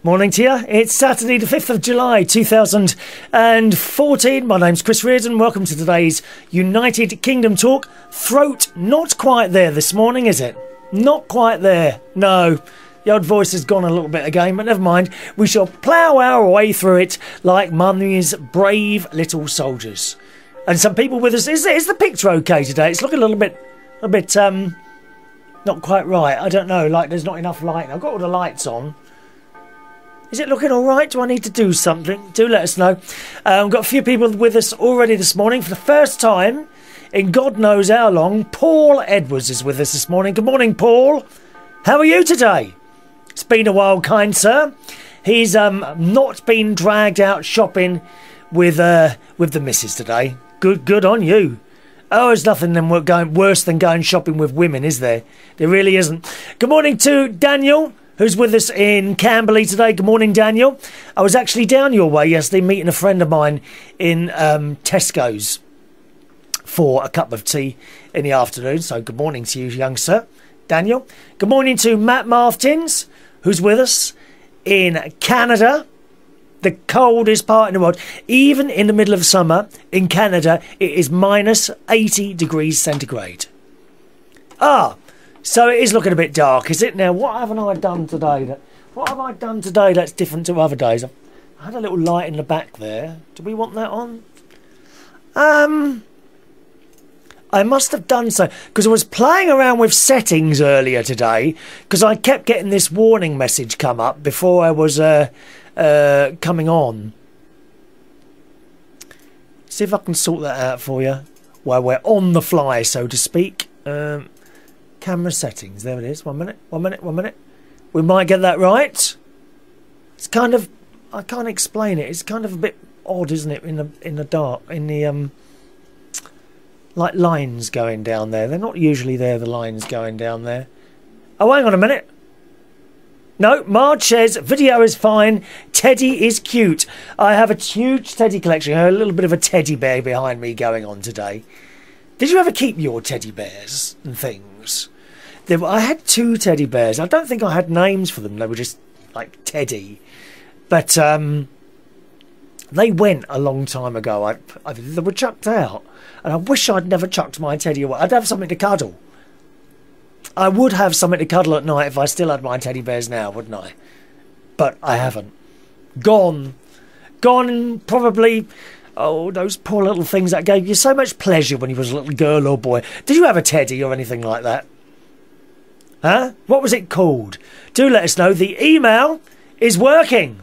Morning to you. It's Saturday the 5th of July 2014. My name's Chris Reardon. Welcome to today's United Kingdom talk. Throat not quite there this morning, is it? Not quite there. No. The old voice has gone a little bit again, but never mind. We shall plough our way through it like mummy's brave little soldiers. And some people with us. Is the picture okay today? It's looking a bit, not quite right. I don't know. Like there's not enough light. I've got all the lights on. Is it looking all right? Do I need to do something? Do let us know. We've got a few people with us already this morning. For the first time in God knows how long, Paul Edwards is with us this morning. Good morning, Paul. How are you today? It's been a while, kind sir. He's not been dragged out shopping with the missus today. Good on you. Oh, there's nothing worse than going shopping with women, is there? There really isn't. Good morning to Daniel, who's with us in Camberley today. Good morning, Daniel. I was actually down your way yesterday meeting a friend of mine in Tesco's for a cup of tea in the afternoon. So good morning to you, young sir. Daniel. Good morning to Matt Martins, who's with us in Canada, the coldest part in the world. Even in the middle of summer in Canada, it is minus 80 degrees centigrade. So it is looking a bit dark, is it? Now, what haven't I done today? What have I done today that's different to other days? I had a little light in the back there. Do we want that on? I must have done so, because I was playing around with settings earlier today, because I kept getting this warning message come up before I was coming on. See if I can sort that out for you while we're on the fly, so to speak. Camera settings, there it is. One minute. We might get that right. It's kind of, I can't explain it. It's kind of a bit odd, isn't it? In the dark, in the like lines going down there. They're not usually there. The lines going down there. Oh, hang on a minute. No, Marge says video is fine. Teddy is cute. I have a huge teddy collection. A little bit of a teddy bear behind me going on today. Did you ever keep your teddy bears and things? I had two teddy bears. I don't think I had names for them. They were just like Teddy. But they went a long time ago. They were chucked out. And I wish I'd never chucked my teddy away. I'd have something to cuddle. I would have something to cuddle at night if I still had my teddy bears now, wouldn't I? But I haven't. Gone and probably... Oh, those poor little things that gave you so much pleasure when you was a little girl or boy. Did you have a teddy or anything like that? Huh? What was it called? Do let us know. The email is working.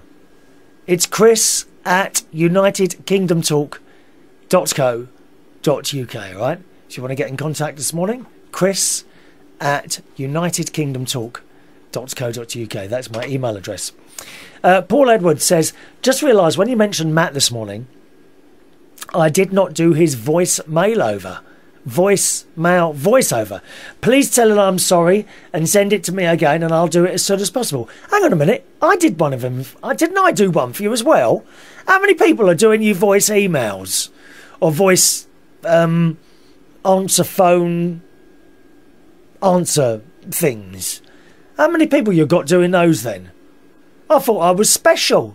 It's chris@unitedkingdomtalk.co.uk, right? If you want to get in contact this morning, chris@unitedkingdomtalk.co.uk. That's my email address. Paul Edwards says, just realised when you mentioned Matt this morning, I did not do his voicemail voiceover. Please tell him I'm sorry and send it to me again and I'll do it as soon as possible. Hang on a minute. I did one of them. Didn't I do one for you as well? How many people are doing you voice emails or voice answer phone answer things? How many people you got doing those then? I thought I was special.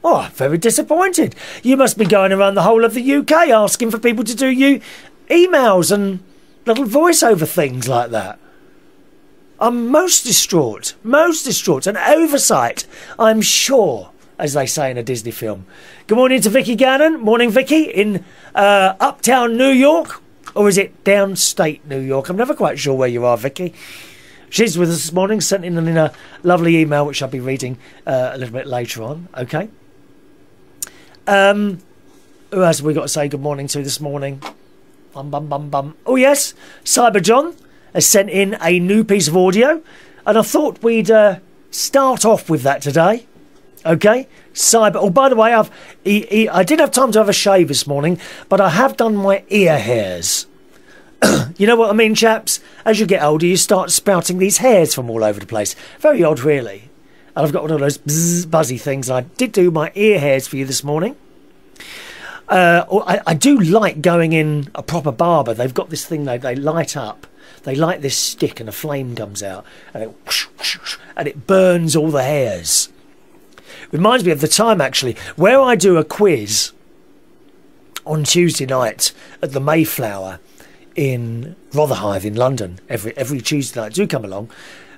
Oh, I'm very disappointed. You must be going around the whole of the UK asking for people to do you emails and little voiceover things like that. I'm most distraught. An oversight, I'm sure, as they say in a Disney film. Good morning to Vicky Gannon. Morning, Vicky, in uptown New York. Or is it downstate New York? I'm never quite sure where you are, Vicky. She's with us this morning, sent in a lovely email, which I'll be reading a little bit later on. Okay. Who else have we got to say good morning to this morning? Oh yes, Cyber John has sent in a new piece of audio, and I thought we'd start off with that today. Okay, Cyber. Oh, by the way, I did have time to have a shave this morning, but I have done my ear hairs. You know what I mean, chaps? As you get older, you start sprouting these hairs from all over the place. Very odd, really. And I've got one of those buzzy things. And I did do my ear hairs for you this morning. I do like going in a proper barber. They've got this thing they light up They light this stick and a flame comes out and it burns all the hairs. Reminds me of the time, actually, where I do a quiz on Tuesday night at the Mayflower in Rotherhithe in London. Every Tuesday night. Do come along.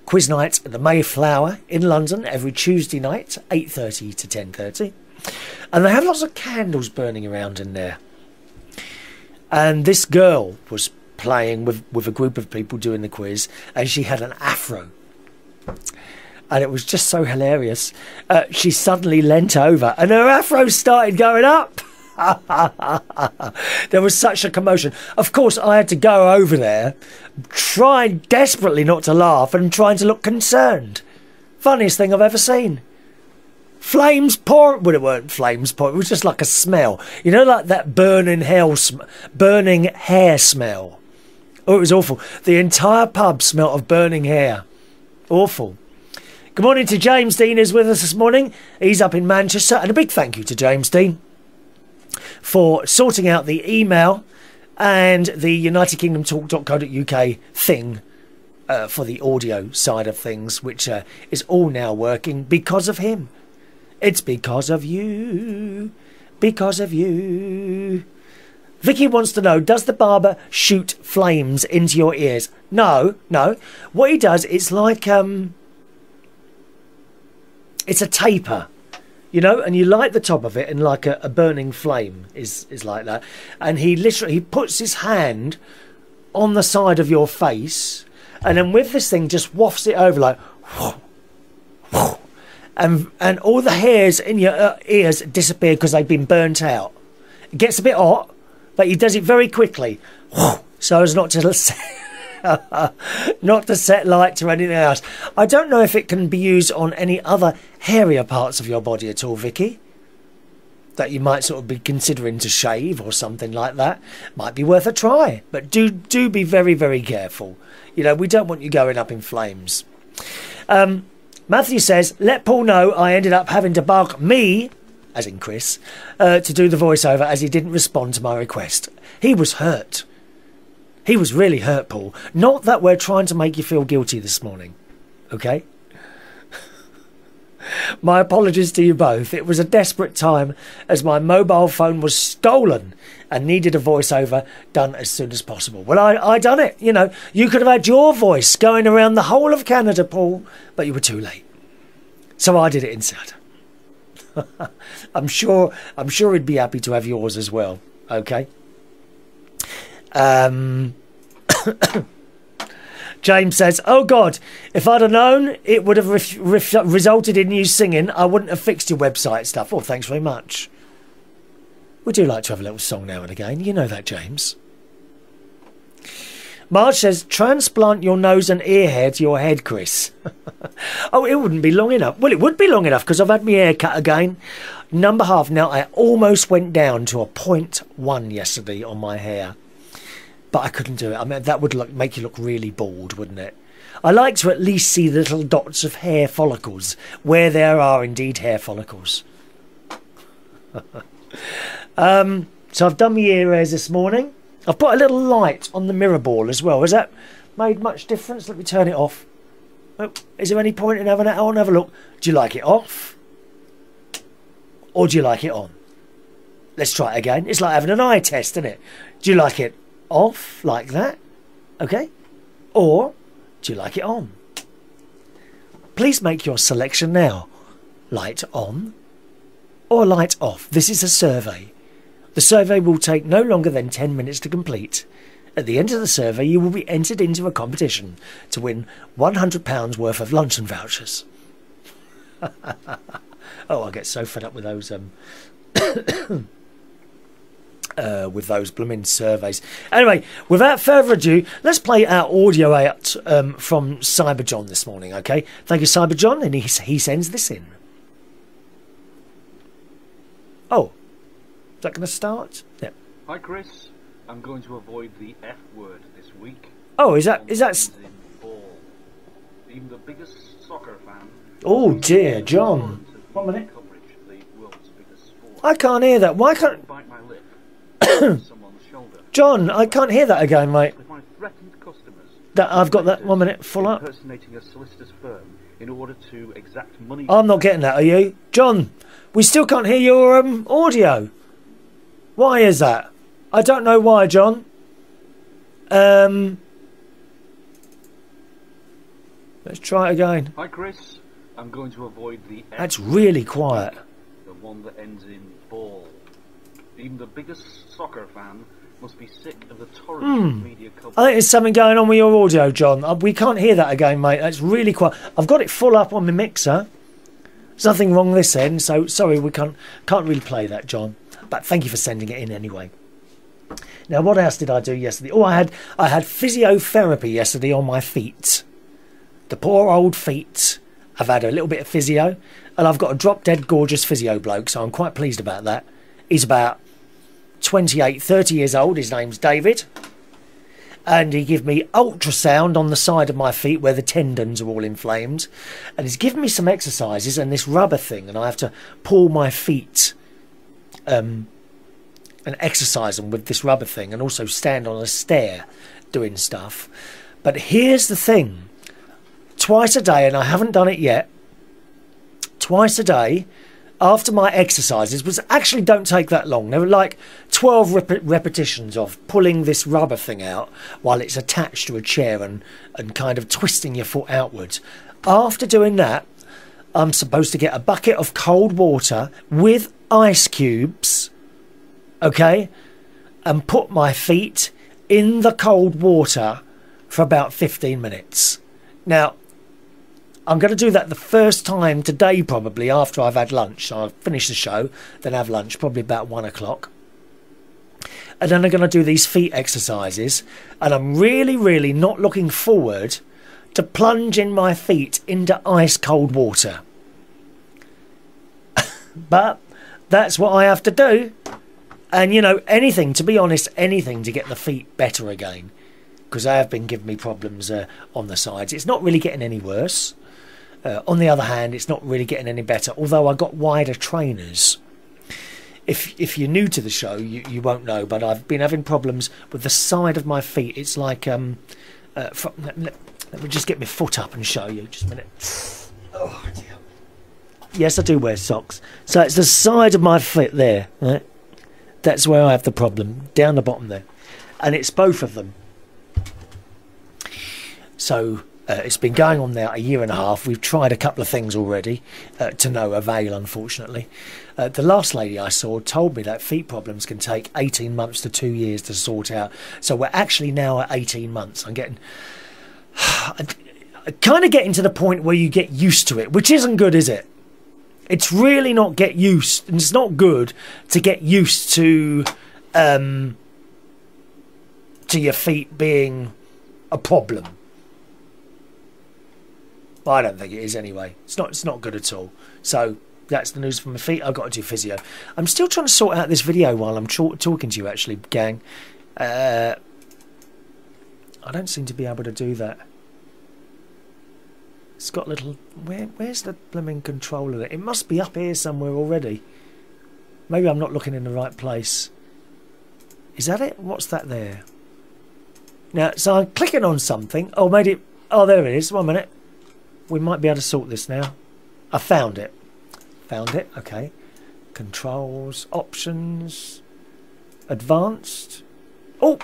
Quiz night at the Mayflower in London every Tuesday night, 8:30 to 10:30. And they have lots of candles burning around in there. And this girl was playing with a group of people doing the quiz, and she had an afro. And it was just so hilarious. She suddenly leant over and her afro started going up. There was such a commotion. Of course, I had to go over there, trying desperately not to laugh and trying to look concerned. Funniest thing I've ever seen. Flames pour. Well, it weren't flames pour. It was just like a smell. You know, like that burning hair smell. Oh, it was awful. The entire pub smelt of burning hair. Awful. Good morning to James Dean, who's with us this morning. He's up in Manchester. And a big thank you to James Dean for sorting out the email and the United Kingdom Talk.co.uk thing for the audio side of things, which is all now working because of him. It's because of you. Because of you. Vicky wants to know, does the barber shoot flames into your ears? No, no. What he does, it's like... it's a taper, you know, and you light the top of it and like a burning flame is like that. And he puts his hand on the side of your face and then with this thing just wafts it over like... And all the hairs in your ears disappear because they've been burnt out. It gets a bit hot, but he does it very quickly, so as not to set light to anything else. I don't know if it can be used on any other hairier parts of your body at all, Vicky, that you might sort of be considering to shave or something like that. Might be worth a try, but do be very, very careful. You know, we don't want you going up in flames. Matthew says, let Paul know I ended up having to bark me, as in Chris, to do the voiceover as he didn't respond to my request. He was hurt. He was really hurt, Paul. Not that we're trying to make you feel guilty this morning, okay? My apologies to you both. It was a desperate time as my mobile phone was stolen and needed a voiceover done as soon as possible. Well, I done it, you know. You could have had your voice going around the whole of Canada, Paul, but you were too late. So I did it instead. I'm sure he'd be happy to have yours as well, okay? James says, oh God, if I'd have known it would have resulted in you singing, I wouldn't have fixed your website stuff. Oh, thanks very much. We do like to have a little song now and again. You know that, James. Marge says, transplant your nose and ear hair to your head, Chris. Oh, it wouldn't be long enough. Well, it would be long enough because I've had my hair cut again. Number half. Now, I almost went down to a 0.1 yesterday on my hair. But I couldn't do it. I mean, that would make you look really bald, wouldn't it? I like to at least see the little dots of hair follicles where there are indeed hair follicles. So I've done my ear hairs this morning. I've put a little light on the mirror ball as well. Has that made much difference? Let me turn it off. Oh, is there any point in having it on? Have a look. Do you like it off? Or do you like it on? Let's try it again. It's like having an eye test, isn't it? Do you like it off like that? Okay. Or do you like it on? Please make your selection now. Light on or light off. This is a survey. The survey will take no longer than 10 minutes to complete. At the end of the survey, you will be entered into a competition to win £100 worth of luncheon vouchers. Oh, I get so fed up with those blooming surveys. Anyway, without further ado, let's play our audio out from Cyber John this morning, okay? Thank you, Cyber John, and he sends this in. Oh, is that going to start? Yeah. Hi, Chris. I'm going to avoid the F word this week. Oh, is that? Even the biggest soccer fan. Oh dear, John. 1 minute. I can't hear that. Why can't? Bite my lip. John, I can't hear that again, mate. With my threatened customers I've got that. 1 minute, full up. Impersonating a solicitor's firm in order to exact money. I'm not getting that, are you? John, we still can't hear your audio. Why is that? I don't know why, John. Let's try it again. Hi, Chris. I'm going to avoid the F. That's really quiet. The one that ends in ball. Even the biggest soccer fan must be sick of the torrent of media coverage. I think there's something going on with your audio, John. We can't hear that again, mate. That's really quiet. I've got it full up on my mixer. There's nothing wrong this end, so sorry we can't really play that, John. But thank you for sending it in anyway. Now, what else did I do yesterday? Oh, I had physiotherapy yesterday on my feet. The poor old feet. I've had a little bit of physio, and I've got a drop-dead gorgeous physio bloke, so I'm quite pleased about that. He's about 28, 30 years old. His name's David. And he gave me ultrasound on the side of my feet where the tendons are all inflamed. And he's given me some exercises and this rubber thing, and I have to pull my feet and exercise them with this rubber thing, and also stand on a stair doing stuff. But here's the thing. Twice a day, and I haven't done it yet, twice a day after my exercises, which actually don't take that long. They were like 12 repetitions of pulling this rubber thing out while it's attached to a chair and kind of twisting your foot outwards. After doing that, I'm supposed to get a bucket of cold water with ice cubes, okay, and put my feet in the cold water for about 15 minutes. Now, I'm going to do that the first time today, probably after I've had lunch. So I'll finish the show, then have lunch, probably about 1 o'clock. And then I'm going to do these feet exercises. And I'm really, really not looking forward to plunging my feet into ice cold water. But that's what I have to do. And, you know, anything, to be honest, anything to get the feet better again. Because they have been giving me problems on the sides. It's not really getting any worse. On the other hand, it's not really getting any better, although I got wider trainers. If you're new to the show, you won't know, but I've been having problems with the side of my feet. It's like, let me just get my foot up and show you. Just a minute. Oh, dear. Yes, I do wear socks. So it's the side of my foot there, right? That's where I have the problem, down the bottom there. And it's both of them. So it's been going on now a year and a half. We've tried a couple of things already to no avail, unfortunately. The last lady I saw told me that feet problems can take 18 months to 2 years to sort out. So we're actually now at 18 months. I'm kind of getting to the point where you get used to it, which isn't good, is it? It's really not get used, and it's not good to get used to your feet being a problem. I don't think it is anyway. It's not good at all. So that's the news from my feet. I've got to do physio. I'm still trying to sort out this video while I'm talking to you, actually, gang. I don't seem to be able to do that. It's got a little... Where's the blooming controller? It must be up here somewhere already. Maybe I'm not looking in the right place. Is that it? What's that there? Now, so I'm clicking on something. Oh, made it... Oh, there it is. 1 minute. We might be able to sort this now. I found it. Found it. Okay. Controls. Options. Advanced. Oh!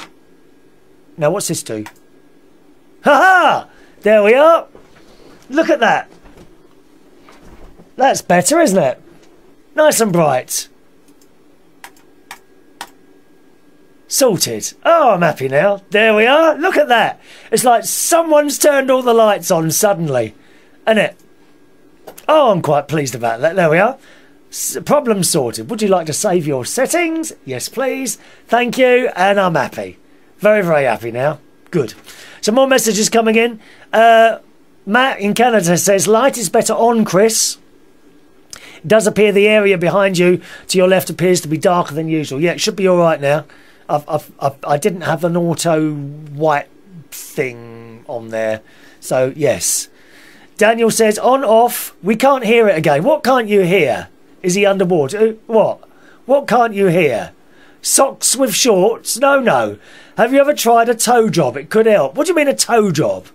Now, what's this do? Ha-ha! There we are. Look at that. That's better, isn't it? Nice and bright. Sorted. Oh, I'm happy now. There we are. Look at that. It's like someone's turned all the lights on suddenly. Isn't it? Oh, I'm quite pleased about that. There we are. Problem sorted. Would you like to save your settings? Yes, please. Thank you. And I'm happy. Very, very happy now. Good. Some more messages coming in. Matt in Canada says, light is better on, Chris. It does appear the area behind you to your left appears to be darker than usual. Yeah, it should be all right now. I didn't have an auto white thing on there. So, yes. Daniel says, on, off. We can't hear it again. What can't you hear? Is he underwater? What? What can't you hear? Socks with shorts? No, no. Have you ever tried a toe job? It could help. What do you mean a toe job?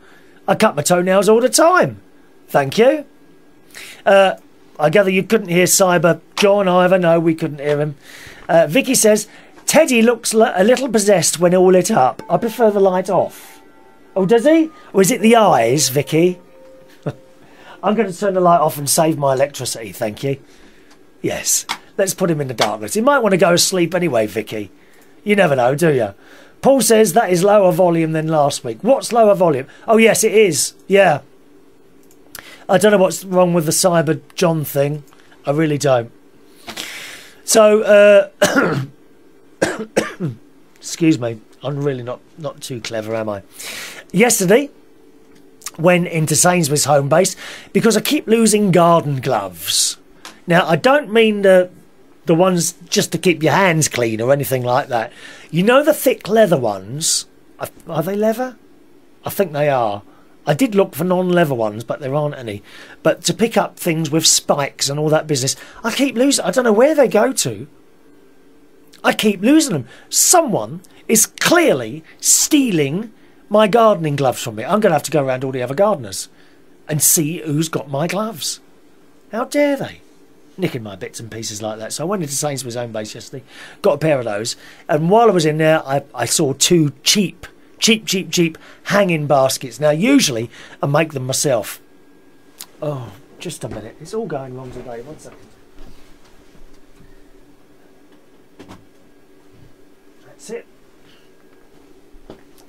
I cut my toenails all the time. Thank you. I gather you couldn't hear Cyber John either. No, we couldn't hear him. Vicky says, Teddy looks a little possessed when all lit up. I prefer the light off. Oh, does he? Or is it the eyes, Vicky? I'm going to turn the light off and save my electricity, thank you. Yes, let's put him in the darkness. He might want to go to sleep anyway, Vicky. You never know, do you? Paul says that is lower volume than last week. What's lower volume? Oh, yes, it is. Yeah. I don't know what's wrong with the Cyber John thing. I really don't. So, excuse me. I'm really not too clever, am I? Yesterday, went into Sainsbury's home base because I keep losing garden gloves. Now, I don't mean the ones just to keep your hands clean or anything like that. You know the thick leather ones? Are they leather? I think they are. I did look for non-leather ones, but there aren't any. But to pick up things with spikes and all that business, I keep losing. I don't know where they go to. I keep losing them. Someone is clearly stealing my gardening gloves from me. I'm going to have to go around all the other gardeners and see who's got my gloves. How dare they? Nicking my bits and pieces like that. So I went into Sainsbury's home base yesterday, got a pair of those, and while I was in there, I saw two cheap hanging baskets. Now, usually, I make them myself. Oh, just a minute. It's all going wrong today. 1 second. That's it.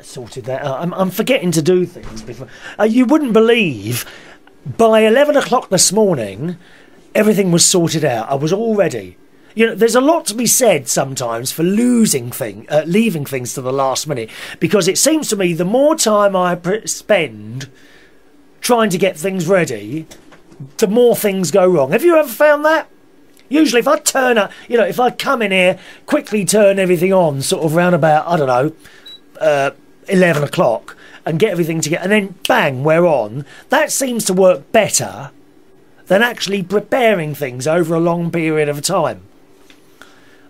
Sorted that out. I'm forgetting to do things before. You wouldn't believe, by 11 o'clock this morning, everything was sorted out. I was all ready. You know, there's a lot to be said sometimes for leaving things to the last minute, because it seems to me the more time I spend trying to get things ready, the more things go wrong. Have you ever found that? Usually if I turn up, you know, if I come in here, quickly turn everything on, sort of round about, I don't know, 11 o'clock, and get everything together, and then bang, we're on, that seems to work better than actually preparing things over a long period of time.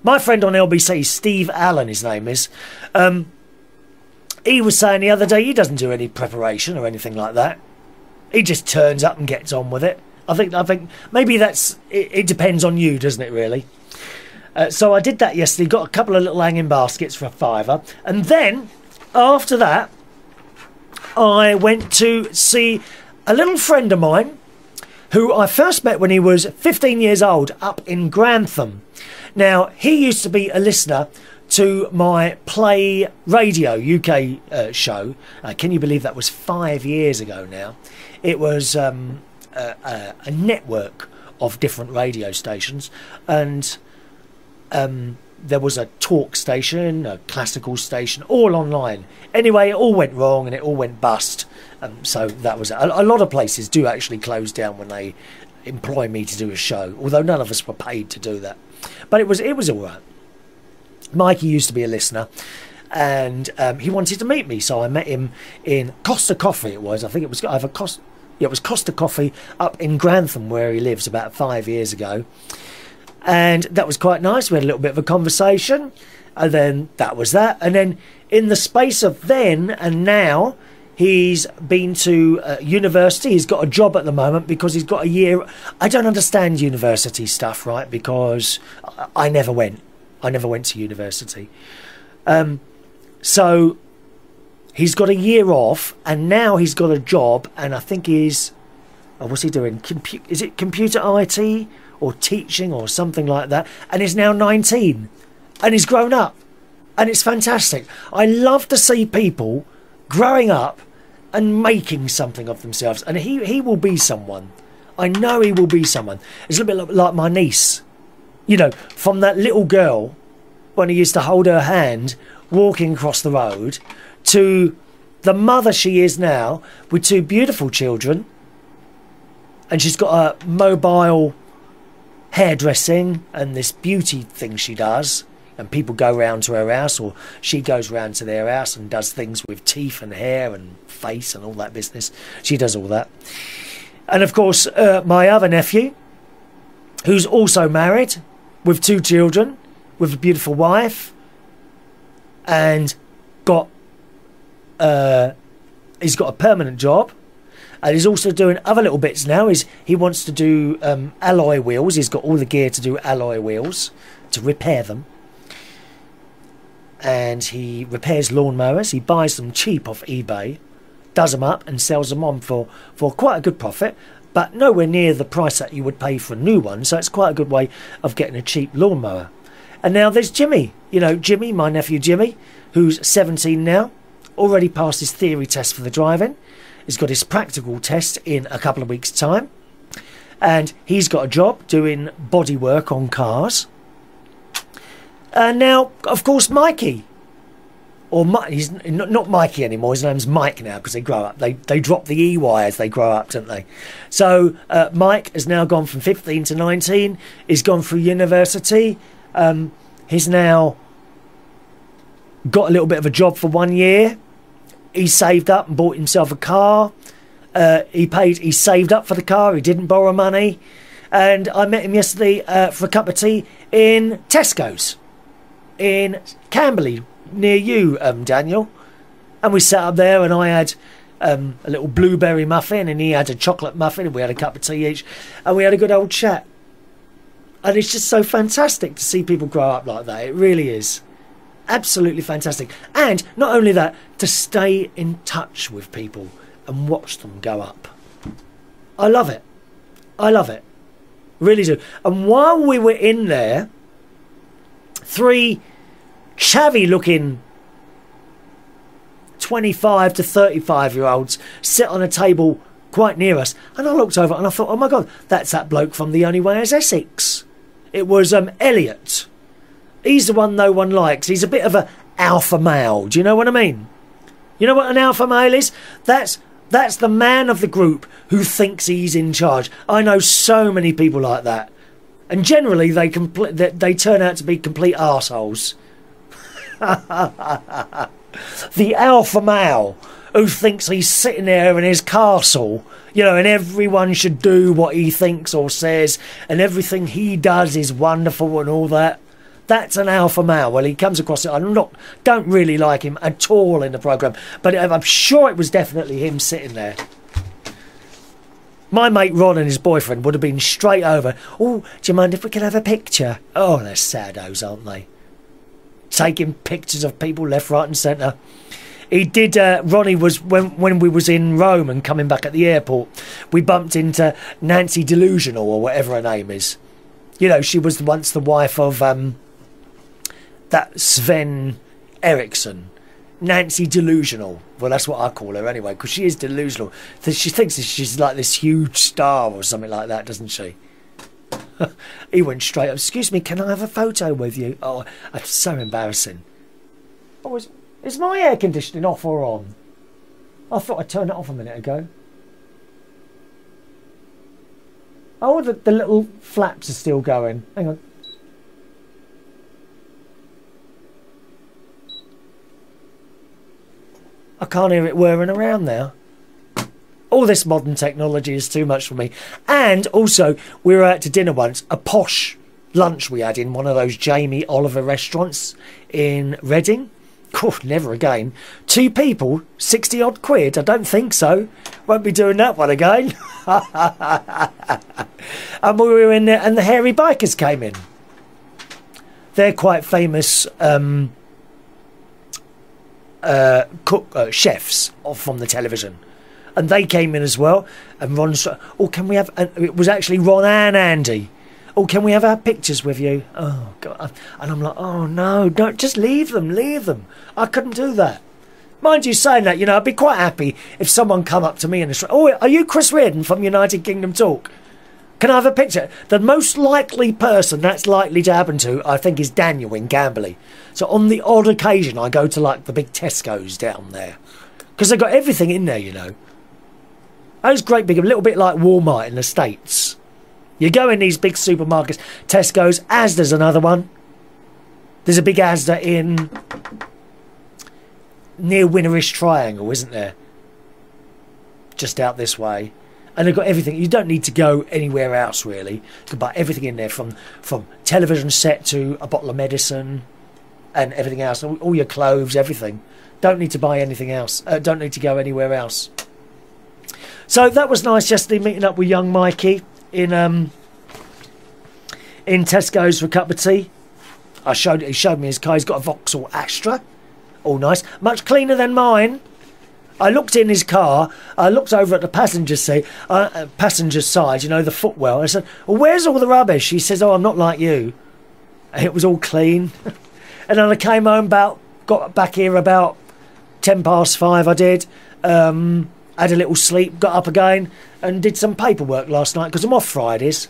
My friend on LBC, Steve Allen, his name is, he was saying the other day he doesn't do any preparation or anything like that. He just turns up and gets on with it. I think maybe it depends on you, doesn't it, really? So I did that yesterday, got a couple of little hanging baskets for £5, and then after that I went to see a little friend of mine who I first met when he was 15 years old up in Grantham. Now, he used to be a listener to my Play Radio UK show. Can you believe that was 5 years ago now? It was a network of different radio stations, and there was a talk station, a classical station, all online. Anyway, it all went wrong and it all went bust. So that was a lot of places do actually close down when they employ me to do a show, although none of us were paid to do that. But it was all right. Mikey used to be a listener, and he wanted to meet me, so I met him in Costa Coffee. It was, I think it was either it was Costa Coffee up in Grantham, where he lives, about 5 years ago. And that was quite nice. We had a little bit of a conversation, and then that was that. And then in the space of then and now, he's been to university. He's got a job at the moment because he's got a year. I don't understand university stuff, right? Because I never went. I never went to university. So he's got a year off, and now he's got a job, and I think he's... Oh, what's he doing? Is it computer IT or teaching or something like that? And he's now 19, and he's grown up, and it's fantastic. I love to see people growing up and making something of themselves, and he will be someone. I know he will be someone. It's a little bit like my niece, you know, from that little girl when he used to hold her hand walking across the road to the mother she is now with two beautiful children, and she's got a mobile hairdressing and this beauty thing she does, and people go round to her house, or she goes round to their house and does things with teeth and hair and face and all that business. She does all that. And of course, my other nephew, who's also married with two children, with a beautiful wife, and got he's got a permanent job, and he's also doing other little bits now. He wants to do alloy wheels. He's got all the gear to do alloy wheels, to repair them. And he repairs lawnmowers. He buys them cheap off eBay, does them up and sells them on for quite a good profit, but nowhere near the price that you would pay for a new one. So it's quite a good way of getting a cheap lawnmower. And now there's Jimmy. You know, Jimmy, my nephew Jimmy, who's 17 now, already passed his theory test for the driving. He's got his practical test in a couple of weeks' time. And he's got a job doing body work on cars. And now, of course, Mikey. Or he's not Mikey anymore. His name's Mike now because they grow up. They drop the EY as they grow up, don't they? So Mike has now gone from 15 to 19. He's gone through university. He's now got a little bit of a job for 1 year. He saved up and bought himself a car. He saved up for the car. He didn't borrow money. And I met him yesterday for a cup of tea in Tesco's in Camberley, near you, Daniel. And we sat up there, and I had a little blueberry muffin, and he had a chocolate muffin, and we had a cup of tea each, and we had a good old chat. And it's just so fantastic to see people grow up like that. It really is. Absolutely fantastic. And not only that, to stay in touch with people and watch them go up. I love it. I love it. Really do. And while we were in there, 3 chavvy looking 25 to 35 year olds sit on a table quite near us, and I looked over and I thought, oh my God, that's that bloke from The Only Way is Essex. It was Elliot. He's the one no one likes. He's a bit of a alpha male. Do you know what I mean? You know what an alpha male is? That's the man of the group who thinks he's in charge. I know so many people like that, and generally they turn out to be complete arseholes. The alpha male who thinks he's sitting there in his castle, you know, and everyone should do what he thinks or says, and everything he does is wonderful and all that. That's an alpha male. Well, he comes across it. Don't really like him at all in the programme, but I'm sure it was definitely him sitting there. My mate Ron and his boyfriend would have been straight over. Oh, do you mind if we could have a picture? Oh, they're saddos, aren't they? Taking pictures of people left, right and centre. He did, Ronnie was, when we was in Rome and coming back at the airport, we bumped into Nancy Delusional, or whatever her name is. You know, she was once the wife of that Sven Eriksson. Nancy Delusional. Well, that's what I call her anyway, because she is delusional. She thinks she's like this huge star or something like that, doesn't she? He went straight up. Excuse me, can I have a photo with you? Oh, it's so embarrassing. Oh, is my air conditioning off or on? I thought I turned it off a minute ago. Oh, the little flaps are still going. Hang on. I can't hear it whirring around now. All this modern technology is too much for me. And also, we were out to dinner once, a posh lunch we had in one of those Jamie Oliver restaurants in Reading. Oh, never again. 2 people, 60 odd quid. I don't think so. Won't be doing that one again. And we were in there, and the hairy bikers came in. They're quite famous chefs from the television. And they came in as well. And Ron said, oh, can we have... it was actually Ron and Andy. Oh, can we have our pictures with you? Oh, God. And I'm like, oh, no, don't, just leave them, leave them. I couldn't do that. Mind you saying that, you know, I'd be quite happy if someone come up to me in the street. Oh, are you Chris Reardon from United Kingdom Talk? Can I have a picture? The most likely person that's likely to happen to, I think, is Daniel in Camberley. So on the odd occasion, I go to, like, the big Tesco's down there. Because they've got everything in there, you know. Those great big, a little bit like Walmart in the States. You go in these big supermarkets, Tesco's, Asda's another one. There's a big Asda in near Winnerish Triangle, isn't there? Just out this way. And they've got everything. You don't need to go anywhere else, really. You can buy everything in there, from television set to a bottle of medicine. and everything else, all your clothes, everything. Don't need to buy anything else. Don't need to go anywhere else. So that was nice yesterday, meeting up with young Mikey in Tesco's for a cup of tea. He showed me his car. He's got a Vauxhall Astra. All nice. Much cleaner than mine. I looked in his car. I looked over at the passenger seat, passenger side, you know, the footwell. I said, well, where's all the rubbish? He says, oh, I'm not like you. And it was all clean. And then I came home got back here about 5:10, I did. Had a little sleep, got up again and did some paperwork last night because I'm off Fridays.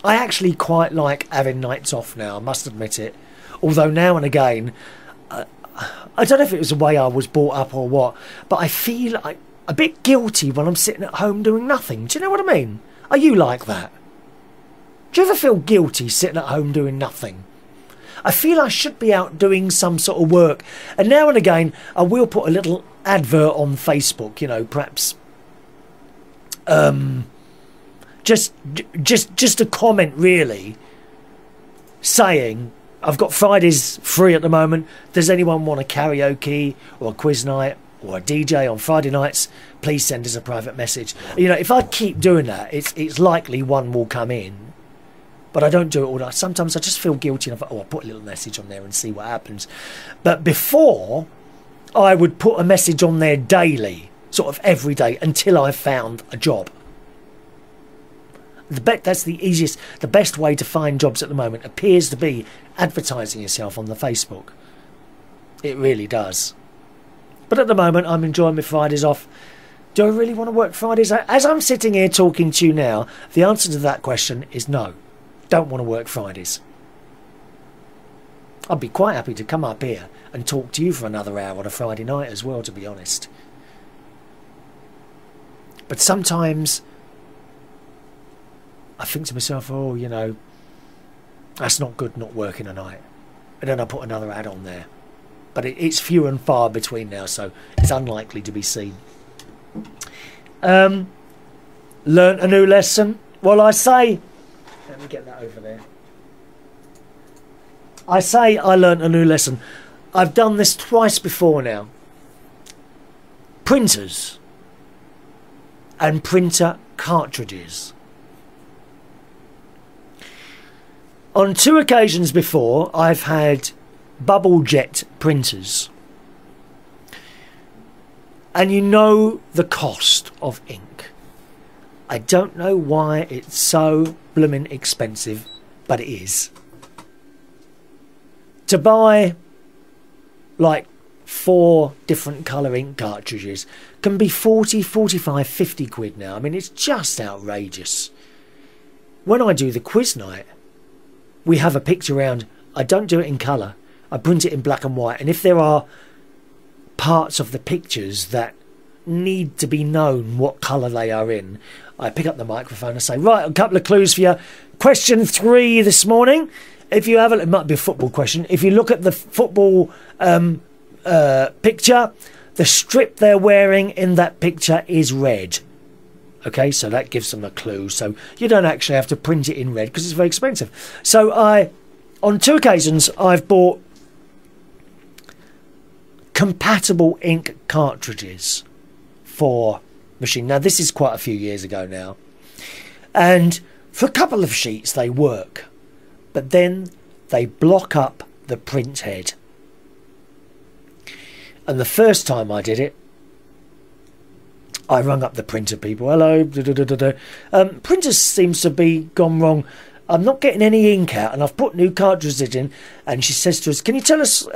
I actually quite like having nights off now, I must admit it. Although now and again, I don't know if it was the way I was brought up or what, but I feel a bit guilty when I'm sitting at home doing nothing. Do you know what I mean? Are you like that? Do you ever feel guilty sitting at home doing nothing? I feel I should be out doing some sort of work. And now and again, I will put a little advert on Facebook, you know, perhaps just a comment really saying, I've got Fridays free at the moment. Does anyone want a karaoke or a quiz night or a DJ on Friday nights? Please send us a private message. You know, if I keep doing that, it's likely one will come in. But I don't do it all night. Sometimes I just feel guilty and I thought, oh, I'll put a little message on there and see what happens. But before, I would put a message on there daily, sort of every day, until I found a job. That's the easiest, the best way to find jobs at the moment appears to be advertising yourself on the Facebook. It really does. But at the moment, I'm enjoying my Fridays off. Do I really want to work Fridays? As I'm sitting here talking to you now, the answer to that question is no. Don't want to work Fridays. I'd be quite happy to come up here and talk to you for another hour on a Friday night as well, to be honest. But sometimes I think to myself, oh, you know, that's not good not working a night. And then I put another ad on there. But it's few and far between now, so it's unlikely to be seen. Learned a new lesson. Well, I say... Let me get that over there. I say I learnt a new lesson. I've done this twice before now. Printers and printer cartridges. On 2 occasions before, I've had bubble jet printers. And you know the cost of ink. I don't know why it's so blooming expensive, but it is. To buy like 4 different colour ink cartridges can be 40, 45, 50 quid now. I mean, it's just outrageous. When I do the quiz night, we have a picture round. I don't do it in colour. I print it in black and white. And if there are parts of the pictures that need to be known what colour they are in, I pick up the microphone and say, right, a couple of clues for you. Question 3 this morning. If you have it might be a football question. If you look at the football picture, the strip they're wearing in that picture is red. Okay, so that gives them a clue. So you don't actually have to print it in red because it's very expensive. So on 2 occasions, I've bought compatible ink cartridges for machine. Now, this is quite a few years ago now. And for a couple of sheets, they work. But then they block up the print head. And the first time I did it, I rung up the printer people. Hello. Printer seems to be gone wrong. I'm not getting any ink out, and I've put new cartridges in. And she says to us, can you tell us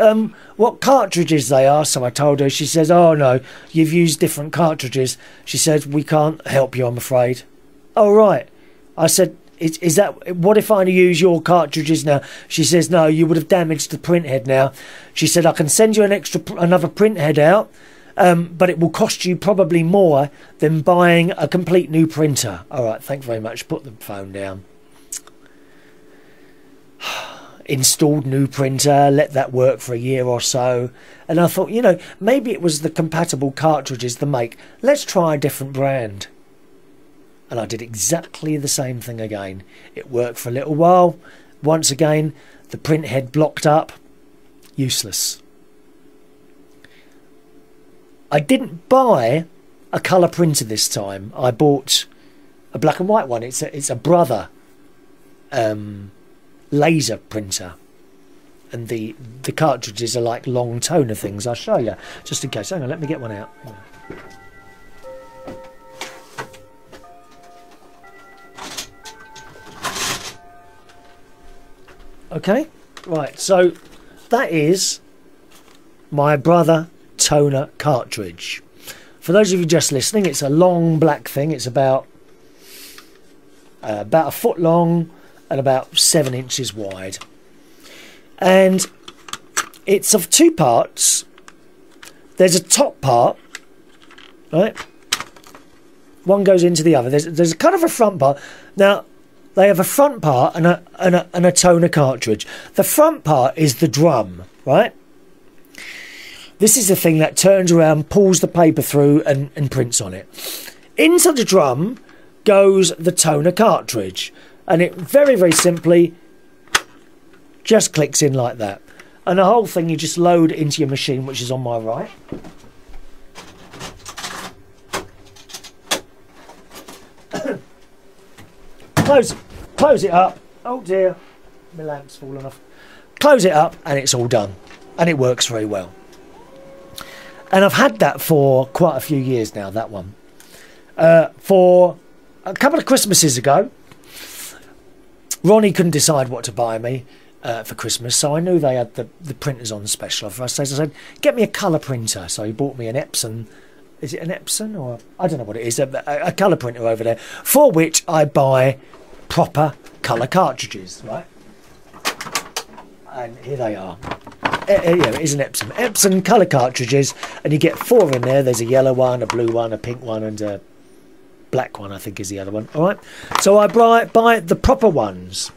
what cartridges they are? So I told her. She says, oh no, you've used different cartridges. She says, we can't help you, I'm afraid. Oh right. I said, is that, what if I use your cartridges now? She says, no, you would have damaged the print head now. She said, I can send you another print head out, but it will cost you probably more than buying a complete new printer. All right, thank you very much. Put the phone down. Installed new printer, let that work for a year or so, and I thought, you know, maybe it was the compatible cartridges, the make. Let's try a different brand. And I did exactly the same thing again. It worked for a little while, Once again, the print head blocked up. Useless. I didn't buy a colour printer this time. I bought a black and white one. It's a Brother laser printer. And the cartridges are like long toner things. I'll show you, just in case. Hang on, let me get one out. Okay, right, so that is my Brother toner cartridge. For those of you just listening, it's a long black thing. It's about a foot long and about 7 inches wide. And it's of two parts. There's a top part, right? One goes into the other. There's kind of a front part. Now, they have a front part and a toner cartridge. The front part is the drum, right? This is the thing that turns around, pulls the paper through and prints on it. Into the drum goes the toner cartridge. And it very, very simply just clicks in like that. And the whole thing you just load into your machine, which is on my right. Close it up. Oh dear, my lamp's fallen off. Close it up and it's all done. And it works very well. And I've had that for quite a few years now, that one. For a couple of Christmases ago, Ronny couldn't decide what to buy me for Christmas, so I knew they had the printers on special offer. So I said, get me a colour printer. So he bought me an Epson. Is it an Epson or I don't know what it is, a colour printer over there, for which I buy proper colour cartridges, right? And here they are. Yeah, it is an Epson colour cartridges, and you get 4 in there. There's a yellow one, a blue one, a pink one, and a black one, I think is the other one. All right, so I buy the proper ones.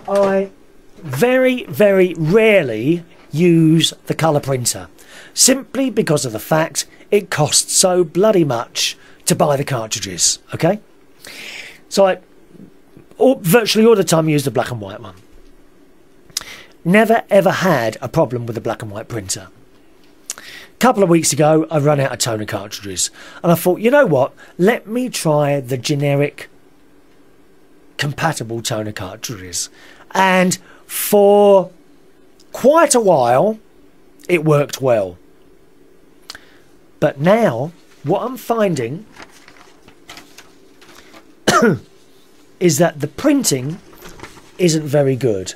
I very, very rarely use the colour printer, simply because of the fact it costs so bloody much to buy the cartridges. Okay, so I virtually all the time use the black and white one. Never ever had a problem with the black and white printer. A couple of weeks ago I ran out of toner cartridges and I thought, you know what, let me try the generic compatible toner cartridges, and for quite a while it worked well. But now what I'm finding is that the printing isn't very good.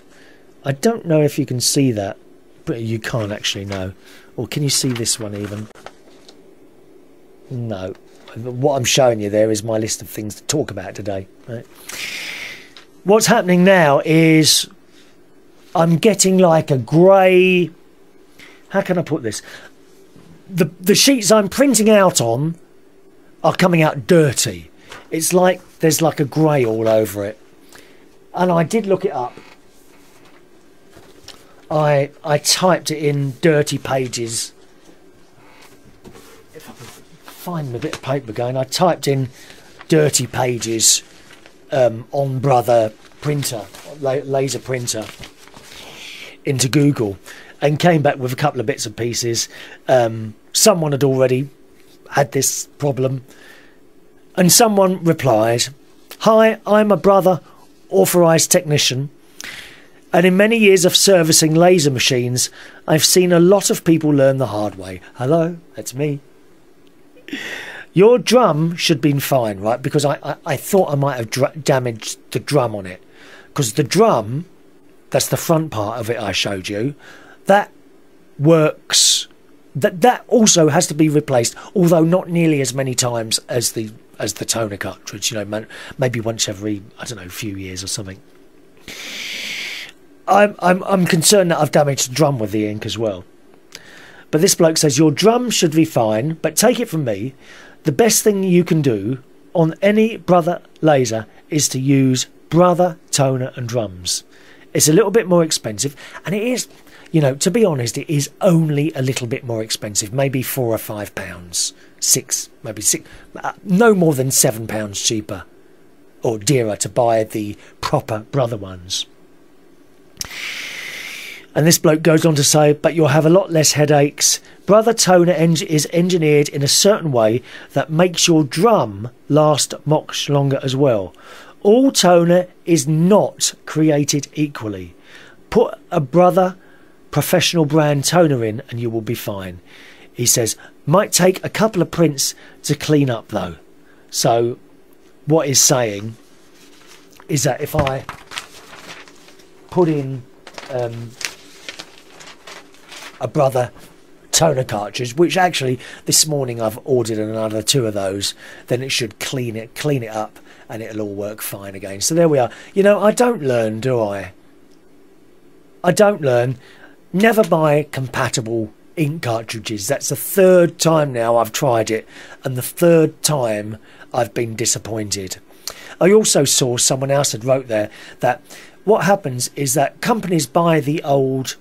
I don't know if you can see that, but you can't actually, no. Or can you see this one even? No. What I'm showing you there is my list of things to talk about today. Right? What's happening now is I'm getting like a grey... How can I put this? The sheets I'm printing out on are coming out dirty. It's like there's like a grey all over it. And I did look it up. I typed it in dirty pages. If I can find a bit of paper going, I typed in dirty pages on Brother printer, laser printer, into Google, and came back with a couple of bits and pieces. Someone had already had this problem, and someone replied, "Hi, I'm a Brother authorised technician, and in many years of servicing laser machines, I've seen a lot of people learn the hard way." Hello, that's me. Your drum should have been fine, right? Because I thought I might have damaged the drum on it. Because the drum, that's the front part of it I showed you, that works. That also has to be replaced, although not nearly as many times as the toner cartridge. You know, maybe once every, I don't know, few years or something. I'm concerned that I've damaged the drum with the ink as well. But this bloke says your drum should be fine, but take it from me, the best thing you can do on any Brother laser is to use Brother toner and drums. It's a little bit more expensive, and it is, you know, to be honest, it is only a little bit more expensive, maybe £4 or £5, maybe 6, no more than £7 cheaper or dearer to buy the proper Brother ones. And this bloke goes on to say, but you'll have a lot less headaches. Brother toner is engineered in a certain way that makes your drum last much longer as well. All toner is not created equally. Put a Brother professional brand toner in and you will be fine. He says, might take a couple of prints to clean up though. So what he's saying is that if I put in a Brother toner cartridge, which actually this morning I've ordered another 2 of those, then it should clean it up and it'll all work fine again. So there we are. You know, I don't learn, do I? I don't learn. Never buy compatible ink cartridges. That's the 3rd time now I've tried it, and the 3rd time I've been disappointed. I also saw someone else had wrote there that what happens is that companies buy the old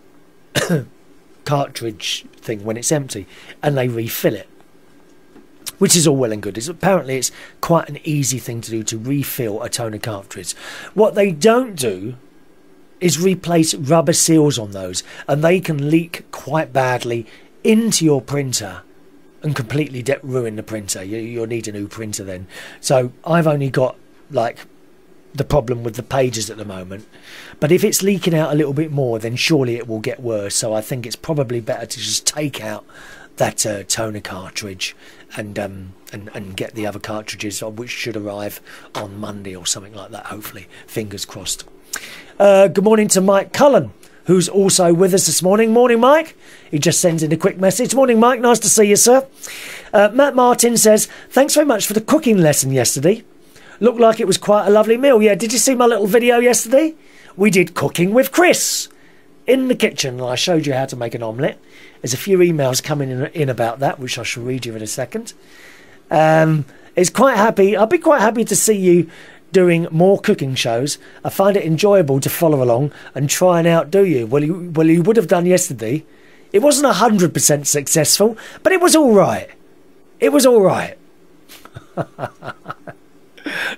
cartridge thing when it's empty and they refill it, which is all well and good. Apparently it's quite an easy thing to do, to refill a toner cartridge. What they don't do is replace rubber seals on those, and they can leak quite badly into your printer and completely ruin the printer. You'll need a new printer then. So I've only got like the problem with the pages at the moment, but if it's leaking out a little bit more, then surely it will get worse. So I think it's probably better to just take out that toner cartridge and get the other cartridges, which should arrive on Monday or something like that, hopefully, fingers crossed. Good morning to Mike Cullen, who's also with us this morning. Morning, Mike. He just sends in a quick message. Morning, Mike. Nice to see you, sir. Matt Martin says, thanks very much for the cooking lesson yesterday. Looked like it was quite a lovely meal. Yeah, did you see my little video yesterday? We did cooking with Chris in the kitchen, and I showed you how to make an omelette. There's a few emails coming in about that, which I shall read you in a second. It's quite happy. I'll be quite happy to see you doing more cooking shows. I find it enjoyable to follow along and try and outdo you. Well, you would have done yesterday. It wasn't 100% successful, but it was all right. It was all right.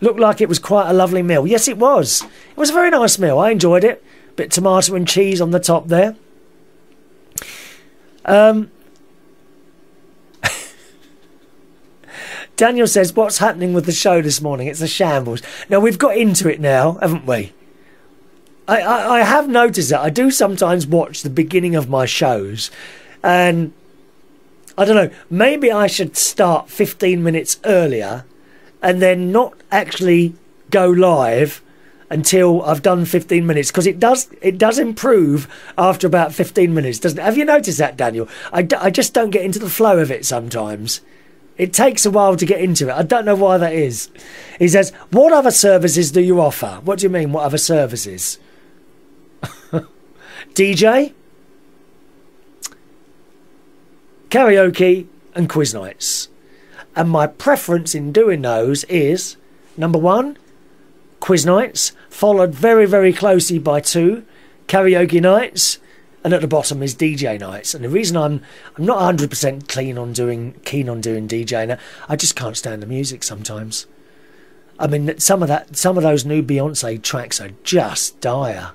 Looked like it was quite a lovely meal. Yes, it was. It was a very nice meal. I enjoyed it. Bit of tomato and cheese on the top there. Daniel says, what's happening with the show this morning? It's a shambles. Now, we've got into it now, haven't we? I have noticed that. I do sometimes watch the beginning of my shows, and I don't know, maybe I should start 15 minutes earlier and then not actually go live until I've done 15 minutes, because it does improve after about 15 minutes, doesn't it? Have you noticed that, Daniel? I just don't get into the flow of it sometimes. It takes a while to get into it. I don't know why that is. He says, what other services do you offer? What do you mean, what other services? DJ, karaoke and quiz nights. And my preference in doing those is, number 1, quiz nights, followed very, very closely by 2, karaoke nights, and at the bottom is DJ nights. And the reason I'm not 100% keen on doing DJing, I just can't stand the music sometimes. I mean, some of those new Beyonce tracks are just dire.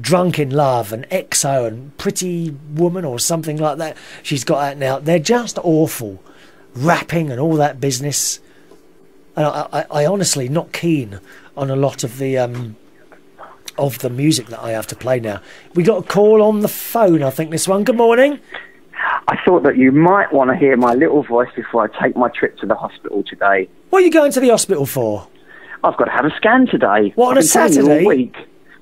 Drunk in Love and EXO and Pretty Woman or something like that she's got out now. They're just awful. Rapping and all that business. And I honestly not keen on a lot of the music that I have to play now. We got a call on the phone, I think, this one. Good morning. I thought that you might want to hear my little voice before I take my trip to the hospital today. What are you going to the hospital for? I've got to have a scan today. What, on a Saturday? All week.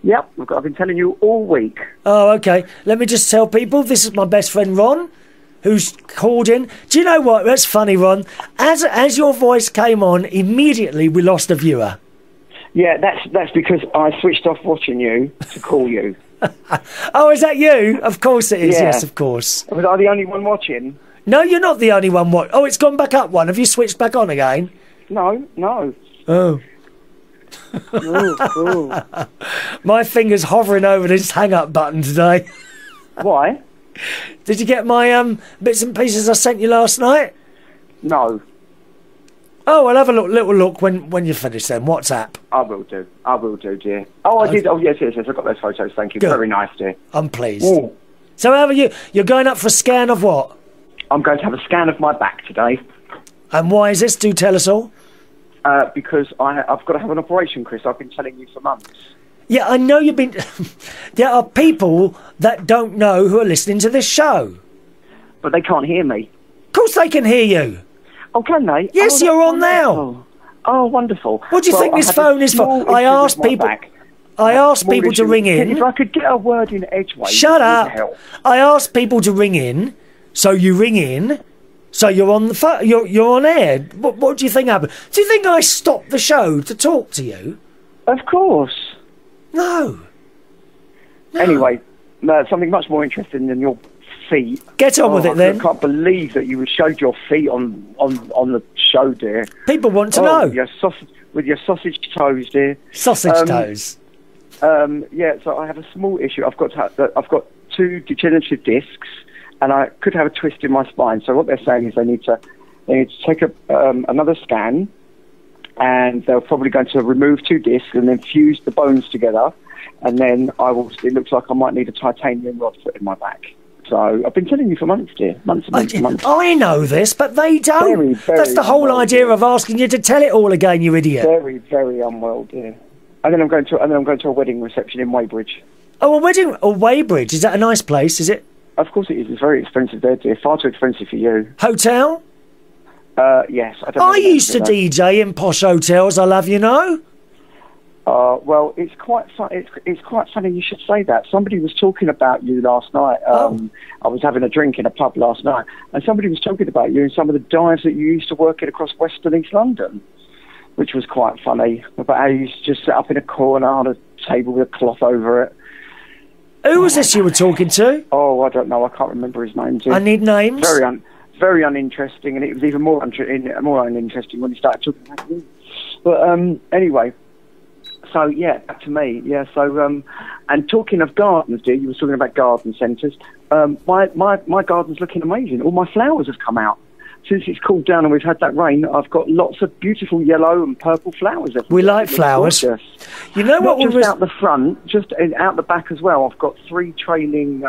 Yep, I've been telling you all week. Oh, okay. Let me just tell people, this is my best friend Ron, who's called in. Do you know what? That's funny, Ron. As your voice came on, immediately we lost a viewer. Yeah, that's because I switched off watching you to call you. Oh, is that you? Of course it is. Yeah. Yes, of course. Was I the only one watching? No, you're not the only one. Oh, it's gone back up one. Have you switched back on again? No. Oh. Ooh. My finger's hovering over this hang-up button today. Why? Did you get my bits and pieces I sent you last night? No. Oh, well, have a little look when you finish then. WhatsApp. I will do, dear. Oh, I did. Oh, yes. I got those photos. Thank you. Good. Very nice, dear. I'm pleased. Ooh. So how are you? You're going up for a scan of what? I'm going to have a scan of my back today. And why is this? Do tell us all. Because I've got to have an operation, Chris. I've been telling you for months. Yeah, I know you've been... There are people that don't know who are listening to this show. But they can't hear me. Of course they can hear you. Oh, can they? Yes, you're on now. Oh, wonderful. What do you think this phone is for? I asked people to ring in. If I could get a word in edgeways. Shut up. I asked people to ring in, so you ring in, so you're on the you're on air. What do you think happened? Do you think I stopped the show to talk to you? Of course. No. Anyway, something much more interesting than your feet. Get on with it then. I can't believe that you showed your feet on the show, dear. People want to know. With your sausage toes, dear. Sausage toes. Yeah. So I have a small issue. I've got 2 degenerative discs, and I could have a twist in my spine. So what they're saying is they need to take another scan, and they're probably going to remove 2 discs and then fuse the bones together, and then it looks like I might need a titanium rod put in my back. So I've been telling you for months, dear. Months. I know this, but they don't. Very, very That's the whole unwell, idea dear. of asking you to tell it all again, you idiot. Very, very unwell, dear. And then I'm going to a wedding reception in Weybridge. Oh, a wedding? Oh, Weybridge. Is that a nice place, is it? Of course it is. It's very expensive there, dear. Far too expensive for you. Hotel? Yes. I used to DJ in posh hotels, I'll have you know. Well, it's quite it's quite funny you should say that. Somebody was talking about you last night. I was having a drink in a pub last night, and somebody was talking about you and some of the dives that you used to work in across West and East London, which was quite funny, about how you used to just sit up in a corner on a table with a cloth over it. Who was this you were talking to? Oh, I don't know. I can't remember his name, dear. I need names. Very uninteresting, and it was even more uninteresting when he started talking about you. But anyway... So, yeah, back to me. Yeah, so, and talking of gardens, dear, you were talking about garden centres. My garden's looking amazing. All my flowers have come out. Since it's cooled down and we've had that rain, I've got lots of beautiful yellow and purple flowers everywhere. We like flowers. Gorgeous. You know what? Not just out the front, just out the back as well. I've got 3 trailing,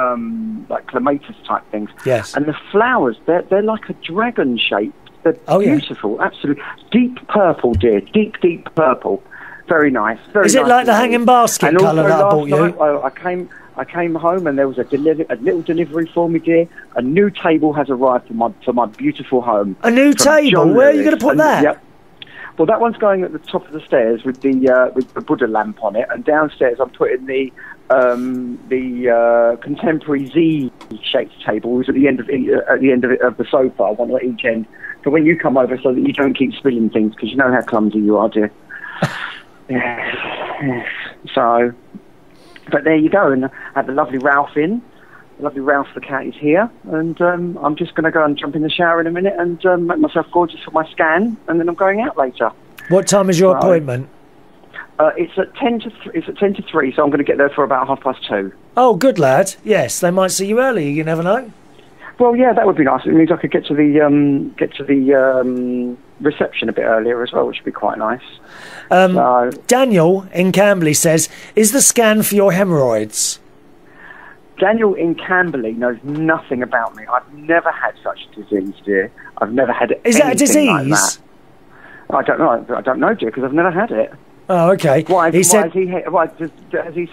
like clematis type things. Yes. And the flowers, they're like a dragon shape. They're beautiful, absolutely. Deep purple, dear. Deep, deep purple. Very nice. Is it like the hanging basket colour that I bought you? I came home and there was a little delivery for me, dear. A new table has arrived for my beautiful home. A new table? Where are you going to put that? Yep. Well, that one's going at the top of the stairs with the Buddha lamp on it, and downstairs I'm putting the contemporary Z-shaped tables at the end of the sofa, one at each end, for when you come over, so that you don't keep spilling things, because you know how clumsy you are, dear. Yes. So, but there you go, and I had the lovely Ralph in. The lovely Ralph the cat is here, and I'm just going to go and jump in the shower in a minute and make myself gorgeous for my scan, and then I'm going out later. What time is your appointment? It's at 10 to 3, so I'm going to get there for about 2:30. Oh, good lad. Yes, they might see you early. You never know. Well, yeah, that would be nice. It means I could get to the reception a bit earlier as well, which would be quite nice. Daniel in Camberley says, "Is the scan for your hemorrhoids?" Daniel in Camberley knows nothing about me. I've never had such a disease, dear. I've never had it. Is that a disease? Like that. I don't know. I don't know, dear, because I've never had it. Oh, okay. Why has he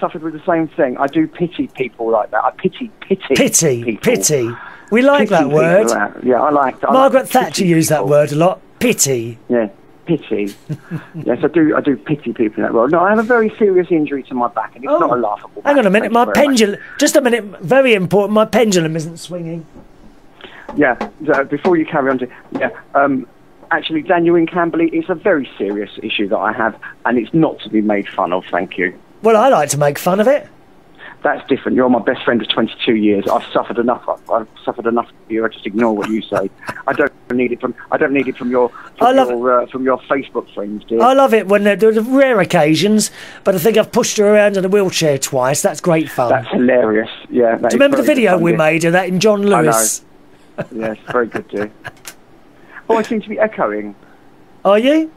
suffered with the same thing? I do pity people like that. I pity people. Pity. We like that word. Yeah, I like that. Margaret Thatcher used that word a lot. Pity. Yeah, pity. Yes, I do pity people in that world. No, I have a very serious injury to my back, and it's not a laughable. Hang on a minute, my pendulum. Just a minute. Very important. My pendulum isn't swinging. Yeah. Before you carry on, actually, Daniel in Camberley, it's a very serious issue that I have, and it's not to be made fun of. Thank you. Well, I like to make fun of it. That's different. You're my best friend of 22 years. I've suffered enough. I've suffered enough of you. I just ignore what you say. I don't need it from your Facebook friends, dear. I love it when there are rare occasions, but I think I've pushed her around in a wheelchair twice. That's great fun. That's hilarious. Yeah. Do you remember the video we made of that in John Lewis? I know. Yes, very good, dear. Oh, I seem to be echoing. Are you?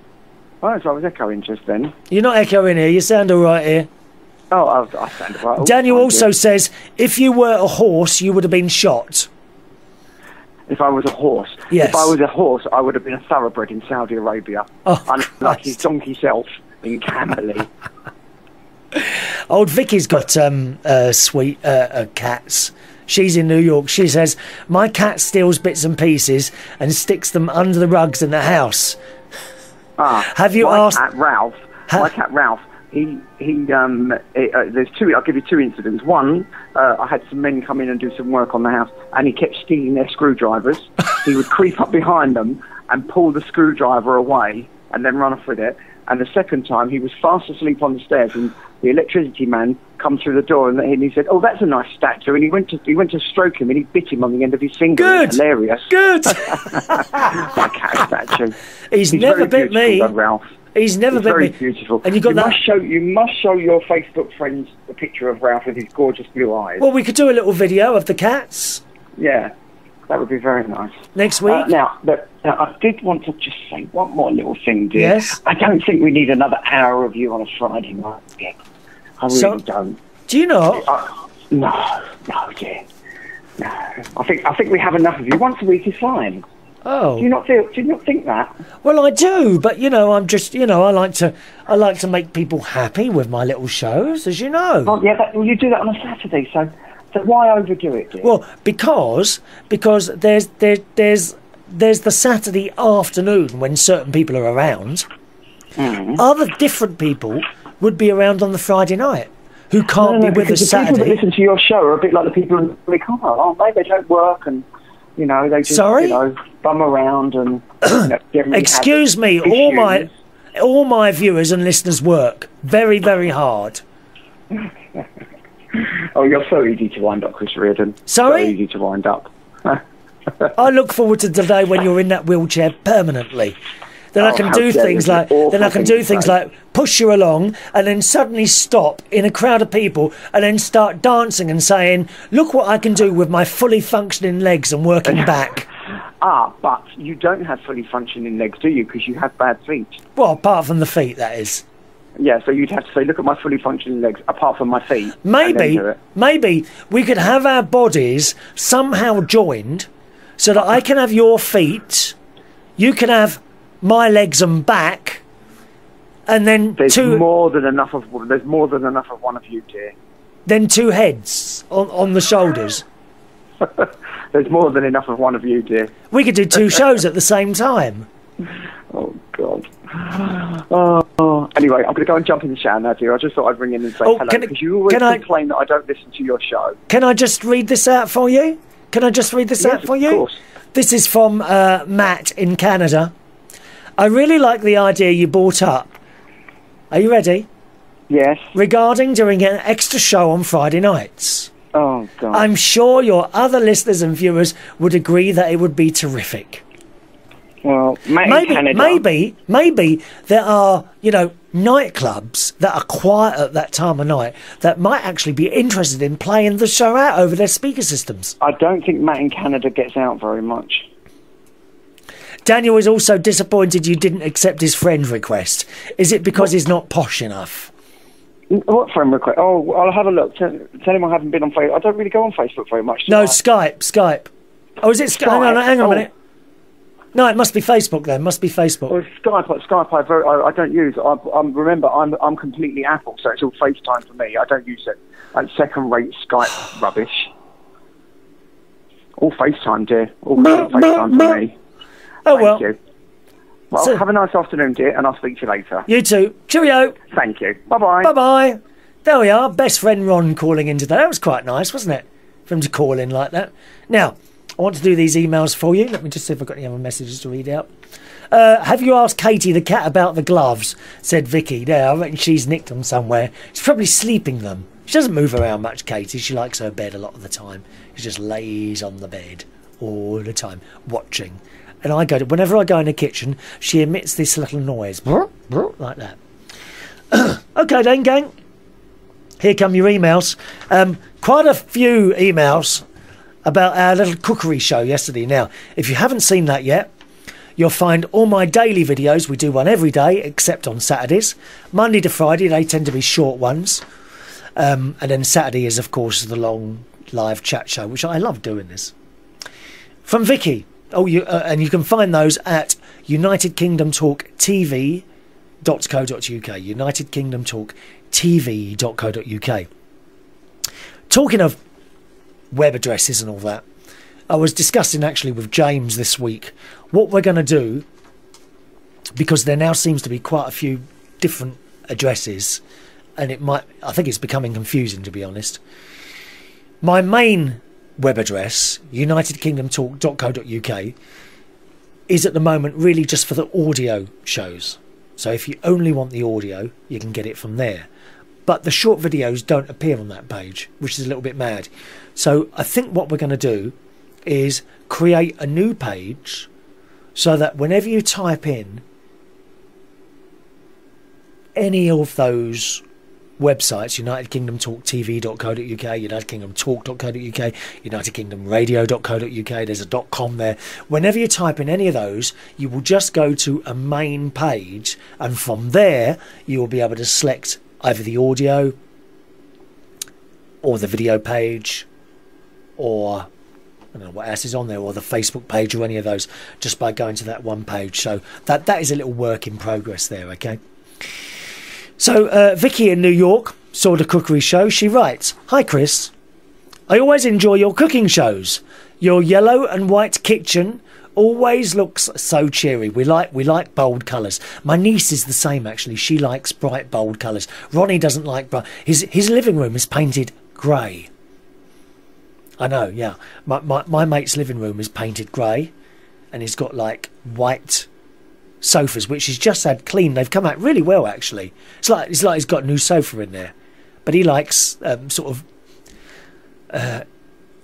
Oh, so I was echoing just then. You're not echoing here. You sound all right here. Oh, I sound right. all Daniel the time, also dear. says, if you were a horse, you would have been shot. If I was a horse. Yes. If I was a horse, I would have been a thoroughbred in Saudi Arabia. Oh, Like his Christ. donkey self in Camberley. Old Vicky's got sweet cats. She's in New York. She says, my cat steals bits and pieces and sticks them under the rugs in the house. Have you asked... Cat Ralph, my cat Ralph, there's two, I'll give you two incidents. One, I had some men come in and do some work on the house, and he kept stealing their screwdrivers. He would creep up behind them and pull the screwdriver away and then run off with it. And the second time, he was fast asleep on the stairs, and the electricity man come through the door, and he said, "Oh, that's a nice statue." And he went to stroke him, and he bit him on the end of his finger. Good, hilarious. Good. My cat statue. He's never very bit me. though, Ralph. He's never He's bit very me. beautiful. And you got that. You must show your Facebook friends a picture of Ralph with his gorgeous blue eyes. Well, we could do a little video of the cats Yeah, that would be very nice. next week. Now, I did want to just say one more little thing, dear. Yes? I don't think we need another hour of you on a Friday night. Dear. I really don't. Do you not? No, dear. No. I think we have enough of you. Once a week is fine. Oh. Do you not think that? Well, I do, but I'm just, I like to make people happy with my little shows, as you know. Oh, yeah, you do that on a Saturday, so why overdo it, dear? Well, because there's the Saturday afternoon when certain people are around. Other different people would be around on the Friday night who can't be with us the Saturday. people that listen to your show are a bit like the people in the car, aren't they? They don't work and, they just, bum around and generally Excuse have me, issues. all my viewers and listeners work very, very hard. Oh, you're so easy to wind up, Chris Reardon. Sorry? So easy to wind up. I look forward to the day when you're in that wheelchair permanently. Then I can do things like push you along and then suddenly stop in a crowd of people and then start dancing and saying, "Look what I can do with my fully functioning legs and working back." But you don't have fully functioning legs, do you? Because you have bad feet. Well, apart from the feet, that is. Yeah, so you'd have to say, "Look at my fully functioning legs, apart from my feet." Maybe we could have our bodies somehow joined so that I can have your feet, you can have my legs and back, and then there's more than enough of one of you, dear. Then two heads on the shoulders. There's more than enough of one of you, dear. We could do two shows at the same time. Oh God. Oh. Anyway, I'm going to go and jump in the shower now, dear. I just thought I'd ring in and say hello because you always complain that I don't listen to your show. Can I just read this out for you? Yes, of course. This is from Matt in Canada. I really like the idea you brought up. Are you ready? Yes. Regarding doing an extra show on Friday nights. Oh, God. I'm sure your other listeners and viewers would agree that it would be terrific. Well, maybe there are, nightclubs that are quiet at that time of night that might actually be interested in playing the show out over their speaker systems. I don't think Matt in Canada gets out very much. Daniel is also disappointed you didn't accept his friend request. Is it because he's not posh enough? What friend request? Oh, I'll have a look. Tell him I haven't been on Facebook. I don't really go on Facebook very much. No, Skype. Oh, is it Skype? Hang on a minute. No, it must be Facebook then. Must be Facebook. Well, Skype I don't use. Remember, I'm completely Apple, so it's all FaceTime for me. I don't use it. Like second-rate Skype rubbish. All FaceTime, dear. All FaceTime for me. Oh, Thank you. Well, have a nice afternoon, dear, and I'll speak to you later. You too. Cheerio. Thank you. Bye-bye. Bye-bye. There we are. Best friend Ron calling in today. That was quite nice, wasn't it? For him to call in like that. Now, I want to do these emails for you. Let me just see if I've got any other messages to read out. Have you asked Katie the cat about the gloves? Said Vicky. There, I reckon she's nicked them somewhere. She's probably sleeping them. She doesn't move around much, Katie. She likes her bed a lot of the time. She just lays on the bed all the time, watching. And whenever I go in the kitchen, she emits this little noise. Like that. Okay then, gang. Here come your emails. Quite a few emails about our little cookery show yesterday. Now, if you haven't seen that yet, You'll find all my daily videos. We do one every day except on Saturdays. Monday to Friday, they tend to be short ones. And then Saturday is, of course, the long live chat show, which I love doing this. From Vicky. And you can find those at UnitedKingdomTalkTV.co.uk. UnitedKingdomTalkTV.co.uk. Talking of web addresses and all that, I was discussing actually with James this week what we're going to do, because there now seems to be quite a few different addresses, and I think it's becoming confusing, to be honest. My main web address, UnitedKingdomTalk.co.uk, is at the moment really just for the audio shows. So if you only want the audio, you can get it from there. But the short videos don't appear on that page, which is a little bit mad. So I think what we're going to do is create a new page so that whenever you type in any of those websites, UnitedKingdomTalkTV.co.uk, UnitedKingdomTalk.co.uk, UnitedKingdomRadio.co.uk, there's a .com there. Whenever you type in any of those, you will just go to a main page, and from there you will be able to select either the audio or the video page, or I don't know what else is on there, or the Facebook page, or any of those, just by going to that one page. So that is a little work in progress there, okay? So Vicky in New York saw the cookery show. She writes, "Hi Chris, I always enjoy your cooking shows. Your yellow and white kitchen always looks so cheery. We like bold colours. My niece is the same actually. She likes bright bold colours. Ronny doesn't like bright. His living room is painted grey. I know, yeah. My mate's living room is painted grey, and he's got like white sofas, which he's just had cleaned. They've come out really well, actually. It's like he's got a new sofa in there, but he likes sort of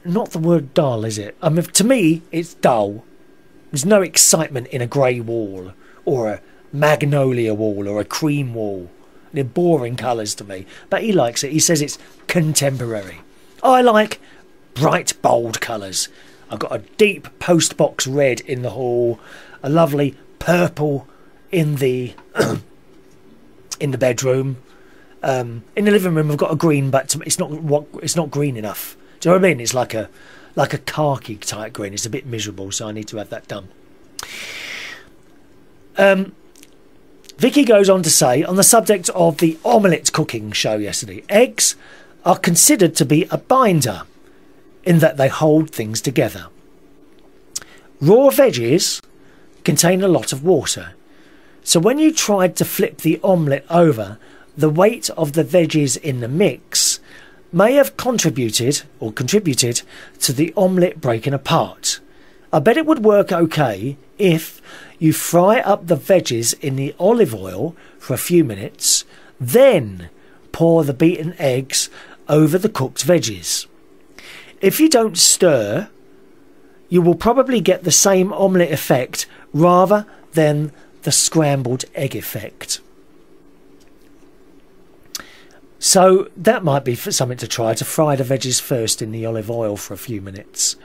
not the word dull, is it? I mean, to me, it's dull. There's no excitement in a grey wall, or a magnolia wall, or a cream wall. They're boring colours to me, but he likes it. He says it's contemporary. I like bright, bold colours. I've got a deep postbox red in the hall, a lovely purple in the in the bedroom. In the living room, I've got a green, but it's not green enough. Do you know what I mean? It's like a khaki type green. It's a bit miserable, so I need to have that done. Vicky goes on to say, on the subject of the omelette cooking show yesterday, eggs are considered to be a binder, in that they hold things together. Raw veggies contain a lot of water, so when you tried to flip the omelette over, the weight of the veggies in the mix may have contributed to the omelette breaking apart. I bet it would work okay if you fry up the veggies in the olive oil for a few minutes, then pour the beaten eggs over the cooked veggies. If you don't stir, you will probably get the same omelette effect rather than the scrambled egg effect. So that might be something to try, to fry the veggies first in the olive oil for a few minutes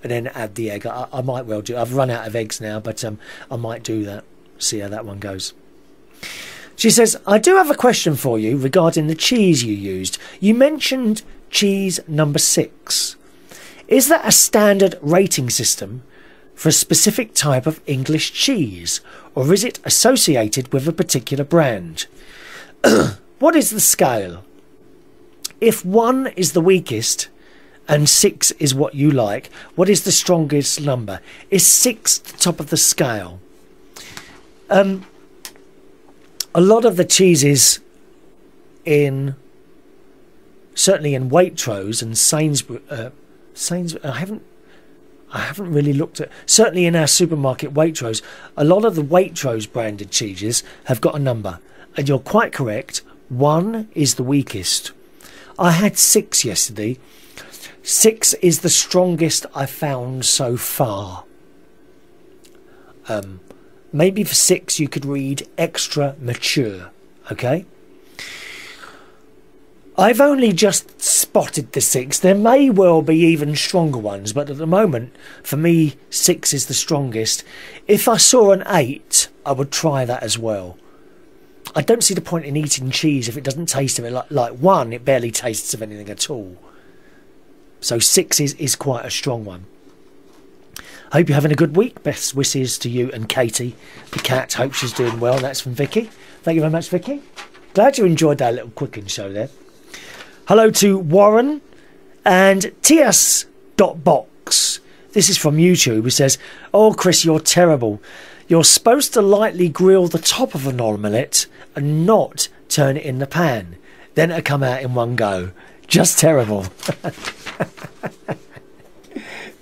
and then add the egg. I might well do. I've run out of eggs now, but I might do that. See how that one goes. She says, I do have a question for you regarding the cheese you used. You mentioned cheese number 6. Is that a standard rating system for a specific type of English cheese, or is it associated with a particular brand? What is the scale? If 1 is the weakest and 6 is what you like, what is the strongest number? Is 6 the top of the scale? A lot of the cheeses certainly in Waitrose and Sainsbury's, I haven't really looked at, certainly in our supermarket Waitrose, a lot of the Waitrose branded cheeses have got a number, and you're quite correct, 1 is the weakest. I had 6 yesterday. 6 is the strongest I found so far. Maybe for 6 you could read extra mature, okay? I've only just spotted the 6. There may well be even stronger ones, but at the moment, for me, 6 is the strongest. If I saw an 8, I would try that as well. I don't see the point in eating cheese if it doesn't taste of it. Like 1, it barely tastes of anything at all. So 6 is quite a strong one. Hope you're having a good week. Best wishes to you and Katie, the cat. Hope she's doing well. That's from Vicky. Thank you very much, Vicky. Glad you enjoyed that little cooking show there. Hello to Warren and TS.box. This is from YouTube. Who says, "Oh, Chris, you're terrible. You're supposed to lightly grill the top of an omelette and not turn it in the pan. Then it'll come out in one go. Just terrible."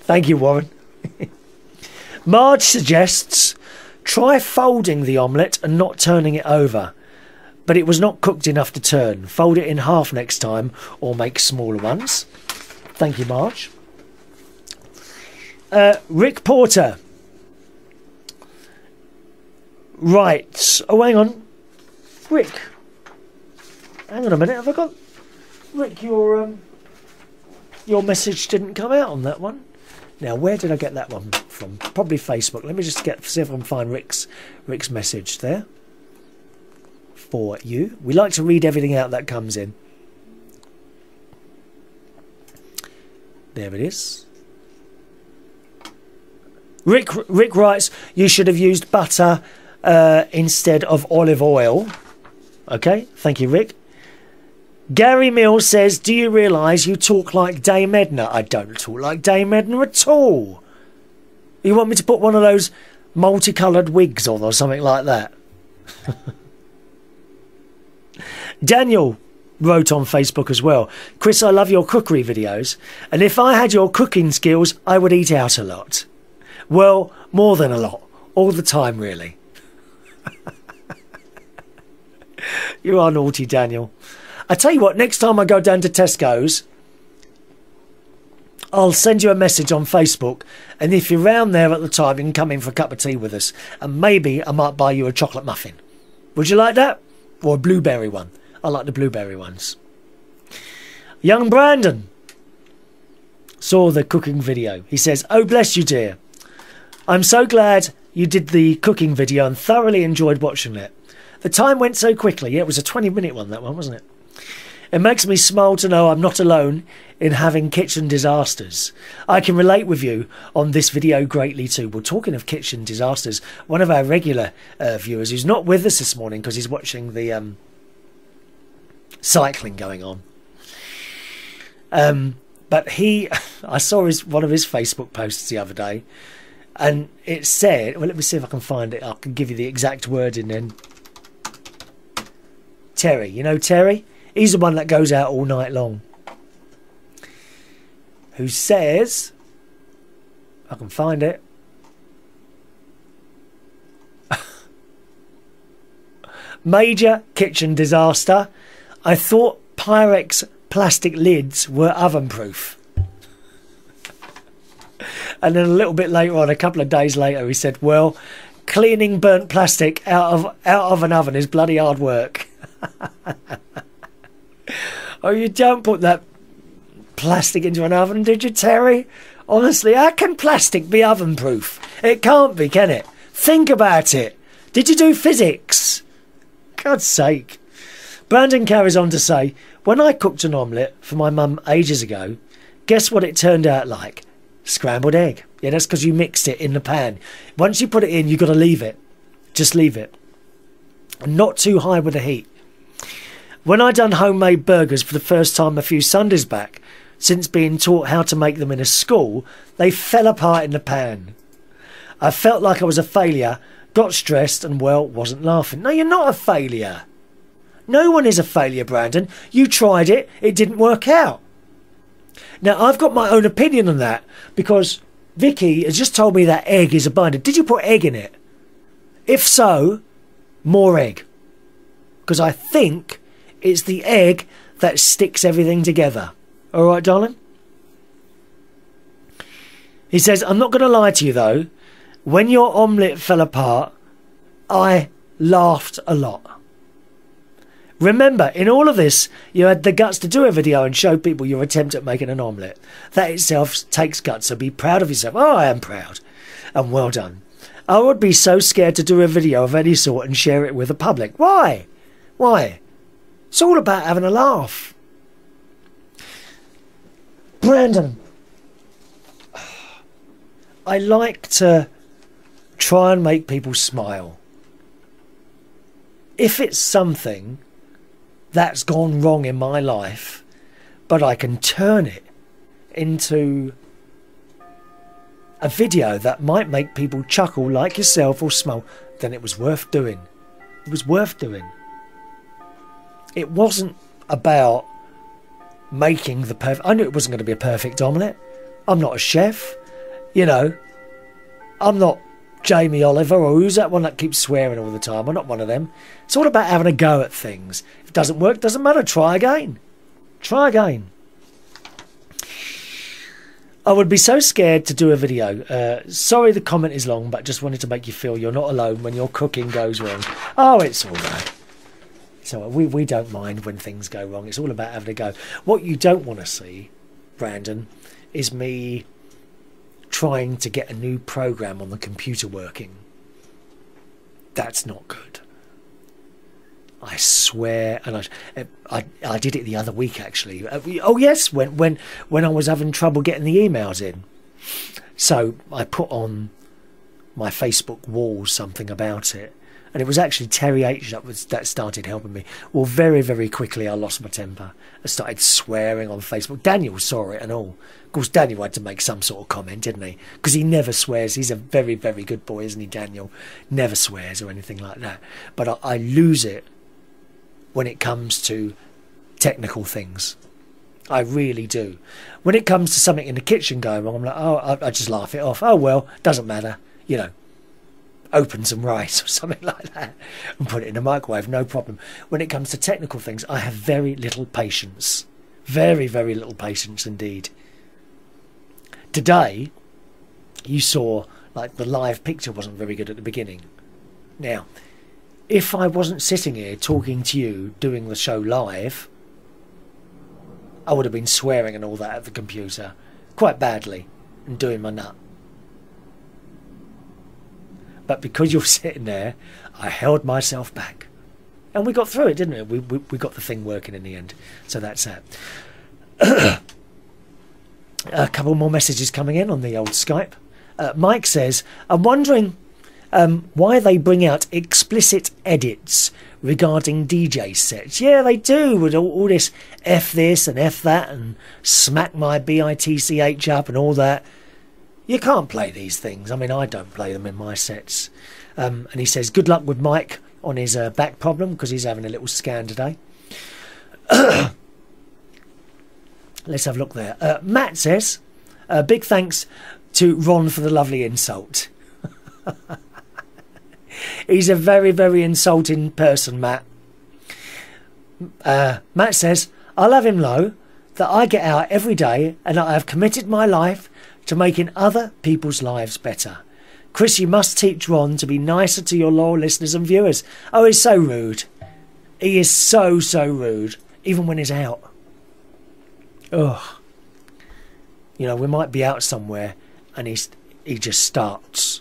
Thank you, Warren. Marge suggests, try folding the omelette and not turning it over. But it was not cooked enough to turn. Fold it in half next time or make smaller ones. Thank you, Marge. Rick Porter. Right. Oh, hang on. Rick. Hang on a minute. Have I got... Rick, your message didn't come out on that one. Now, where did I get that one from? Probably Facebook. Let me just see if I can find Rick's message there. For you. We like to read everything out that comes in. There it is. Rick writes, you should have used butter instead of olive oil. Okay, thank you, Rick. Gary Mills says, do you realise you talk like Dame Edna? I don't talk like Dame Edna at all. You want me to put one of those multicoloured wigs on or something like that? Daniel wrote on Facebook as well, Chris, I love your cookery videos, and if I had your cooking skills, I would eat out a lot. Well, more than a lot. All the time, really. You are naughty, Daniel. I tell you what, next time I go down to Tesco's, I'll send you a message on Facebook, and if you're round there at the time, you can come in for a cup of tea with us, and maybe I might buy you a chocolate muffin. Would you like that? Or a blueberry one? I like the blueberry ones. Young Brandon saw the cooking video. He says, oh, bless you, dear. I'm so glad you did the cooking video and thoroughly enjoyed watching it. The time went so quickly. Yeah, it was a 20-minute one, that one, wasn't it? It makes me smile to know I'm not alone in having kitchen disasters. I can relate with you on this video greatly too. Well, talking of kitchen disasters, one of our regular viewers who's not with us this morning because he's watching the cycling going on. But I saw one of his Facebook posts the other day, and it said, well, let me see if I can find it. I can give you the exact wording then. Terry, you know Terry? He's the one that goes out all night long. Who says, I can find it. Major kitchen disaster. I thought Pyrex plastic lids were oven proof. And then a little bit later on, a couple of days later, he said, well, cleaning burnt plastic out of an oven is bloody hard work. Oh, you don't put that plastic into an oven, did you, Terry? Honestly, how can plastic be oven proof? It can't be, can it? Think about it. Did you do physics? God's sake. Brandon carries on to say, when I cooked an omelette for my mum ages ago, guess what it turned out like? Scrambled egg. Yeah, that's because you mixed it in the pan. Once you put it in, you've got to leave it. Just leave it. And not too high with the heat. When I done homemade burgers for the first time a few Sundays back, since being taught how to make them in a school, they fell apart in the pan. I felt like I was a failure, got stressed and, well, wasn't laughing. No, you're not a failure. No one is a failure, Brandon. You tried it, it didn't work out. Now, I've got my own opinion on that because Vicky has just told me that egg is a binder. Did you put egg in it? If so, more egg. Because I think it's the egg that sticks everything together. All right, darling? He says, I'm not going to lie to you, though. When your omelette fell apart, I laughed a lot. Remember, in all of this, you had the guts to do a video and show people your attempt at making an omelette. That itself takes guts, so be proud of yourself. Oh, I am proud. And well done. I would be so scared to do a video of any sort and share it with the public. Why? Why? It's all about having a laugh. Brandon. I like to try and make people smile. If it's something that's gone wrong in my life, but I can turn it into a video that might make people chuckle like yourself or smile, then it was worth doing. It was worth doing. It wasn't about making the perfect... I knew it wasn't going to be a perfect omelette. I'm not a chef. You know, I'm not Jamie Oliver, or who's that one that keeps swearing all the time? I'm not one of them. It's all about having a go at things. If it doesn't work, doesn't matter. Try again. Try again. I would be so scared to do a video. Sorry the comment is long, but just wanted to make you feel you're not alone when your cooking goes wrong. Oh, it's all right. So we don't mind when things go wrong. It's all about having a go. What you don't want to see, Brandon, is me trying to get a new program on the computer working. That's not good. I swear, and I did it the other week actually. Oh yes, when I was having trouble getting the emails in. So I put on my Facebook wall something about it, and it was actually Terry H that started helping me. Well, very, very quickly I lost my temper. I started swearing on Facebook. Daniel saw it and all. Of course, Daniel had to make some sort of comment, didn't he? Because he never swears. He's a very, very good boy, isn't he, Daniel? Never swears or anything like that. But I lose it when it comes to technical things. I really do. When it comes to something in the kitchen going wrong, I'm like, oh, I just laugh it off. Oh, well, doesn't matter. You know, open some rice or something like that and put it in the microwave, no problem. When it comes to technical things, I have very little patience. Very, very little patience indeed. Today, you saw, like, the live picture wasn't very good at the beginning. Now, if I wasn't sitting here talking to you, doing the show live, I would have been swearing and all that at the computer quite badly and doing my nut. But because you're sitting there, I held myself back. And we got through it, didn't we? We got the thing working in the end. So that's that. A couple more messages coming in on the old Skype. Mike says, I'm wondering why they bring out explicit edits regarding DJ sets. Yeah, they do, with all this F this and F that and smack my bitch up and all that. You can't play these things. I mean, I don't play them in my sets. And he says, good luck with Mike on his back problem, because he's having a little scan today. Let's have a look there. Matt says, big thanks to Ron for the lovely insult. He's a very, very insulting person, Matt. Matt says, I'll have him know that I get out every day and I have committed my life to making other people's lives better. Chris, you must teach Ron to be nicer to your loyal listeners and viewers. Oh, he's so rude. He is so, so rude, even when he's out. Ugh. You know, we might be out somewhere and he just starts.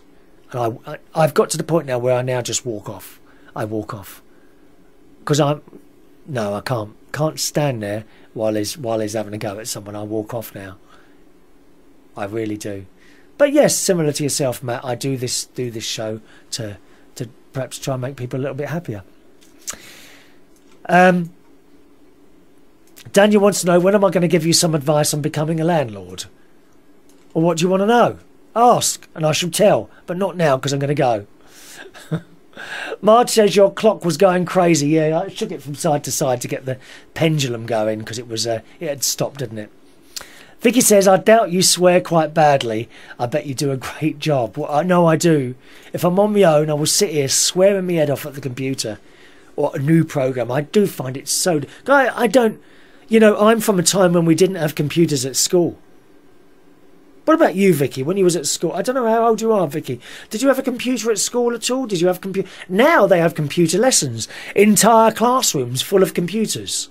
And I've got to the point now where I now just walk off. I walk off. Because I can't stand there while he's having a go at someone. I walk off now. I really do. But yes, similar to yourself, Matt, I do this show to perhaps try and make people a little bit happier. Daniel wants to know, when am I going to give you some advice on becoming a landlord? Or what do you want to know? Ask, and I shall tell, but not now, because I'm going to go. Marge says your clock was going crazy. Yeah, I shook it from side to side to get the pendulum going, because it had stopped, didn't it? Vicky says, I doubt you swear quite badly. I bet you do a great job. Well, I know I do. If I'm on my own, I will sit here swearing my head off at the computer or a new program. I do find it so... I don't... You know, I'm from a time when we didn't have computers at school. What about you, Vicky, when you was at school? I don't know how old you are, Vicky. Did you have a computer at school at all? Did you have computer? Now they have computer lessons. Entire classrooms full of computers.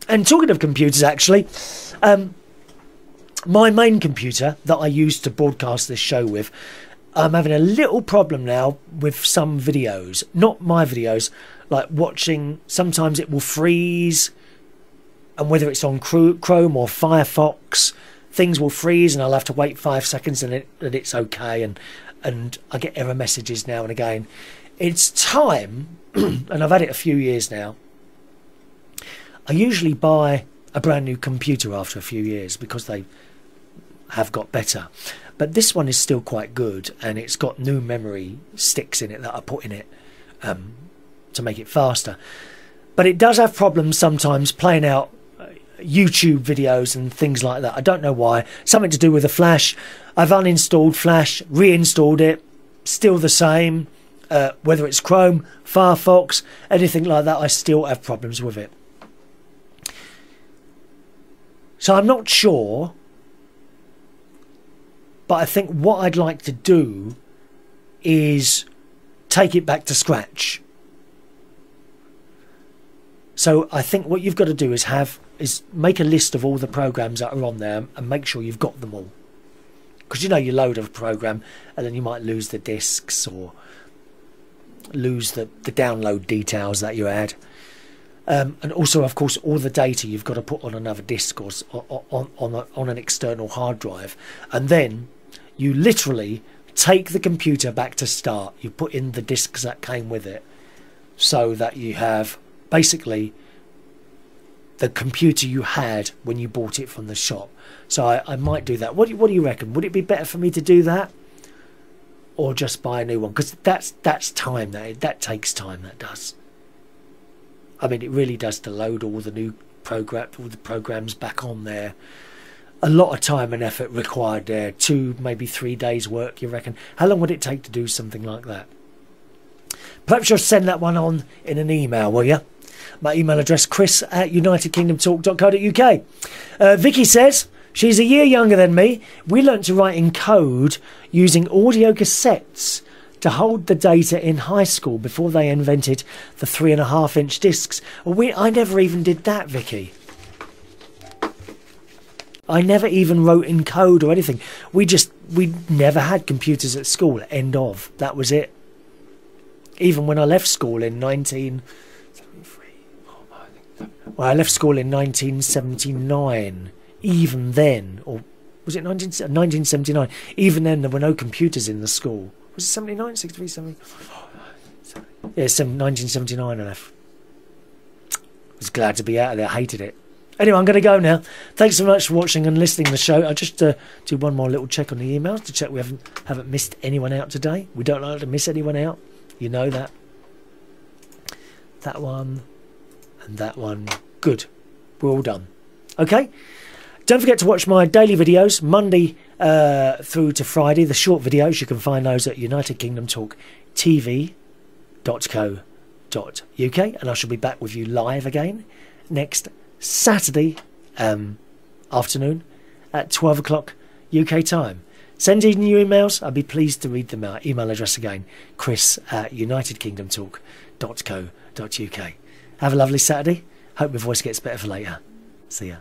And talking of computers, actually, my main computer that I use to broadcast this show with, I'm having a little problem now with some videos. Not my videos, like watching, sometimes it will freeze. And whether it's on Chrome or Firefox, things will freeze and I'll have to wait 5 seconds and it's okay. And I get error messages now and again. It's time, and I've had it a few years now. I usually buy a brand new computer after a few years because they have got better. But this one is still quite good, and it's got new memory sticks in it that I put in it to make it faster. But it does have problems sometimes playing out YouTube videos and things like that. I don't know why. Something to do with the Flash. I've uninstalled Flash, reinstalled it, still the same. Whether it's Chrome, Firefox, anything like that, I still have problems with it. So I'm not sure, but I think what I'd like to do is take it back to scratch. So I think what you've got to do is make a list of all the programs that are on there and make sure you've got them all. Because you know, you load a program and then you might lose the discs or lose the download details that you had. And also, of course, all the data you've got to put on another disk or on an external hard drive. And then you literally take the computer back to start. You put in the discs that came with it so that you have basically the computer you had when you bought it from the shop. So I might do that. What do you reckon? Would it be better for me to do that or just buy a new one? Because that's time. That takes time. That does. I mean, it really does to load all the programs back on there. A lot of time and effort required there. 2, maybe 3 days work, you reckon? How long would it take to do something like that? Perhaps you'll send that one on in an email, will you? My email address, chris@unitedkingdomtalk.co.uk. Vicky says, she's a year younger than me. We learnt to write in code using audio cassettes to hold the data in high school before they invented the 3.5-inch discs. I never even did that, Vicky. I never even wrote in code or anything. We never had computers at school. End of. That was it. Even when I left school in 1979. Even then, or was it 1979? Even then, there were no computers in the school. Was it 79, 63, 70? Yeah, 1979 I left. Was glad to be out of there. I hated it. Anyway, I'm going to go now. Thanks so much for watching and listening to the show. I'll just do one more little check on the emails to check we haven't missed anyone out today. We don't like to miss anyone out. You know that. That one and that one. Good. We're all done. Okay? Don't forget to watch my daily videos, Monday through to Friday, the short videos. You can find those at unitedkingdomtalktv.co.uk, and I shall be back with you live again next Saturday afternoon at 12 o'clock UK time. Send in your emails. I'll be pleased to read them out. Email address again, chris@unitedkingdomtalk.co.uk. Have a lovely Saturday. Hope my voice gets better for later. See ya.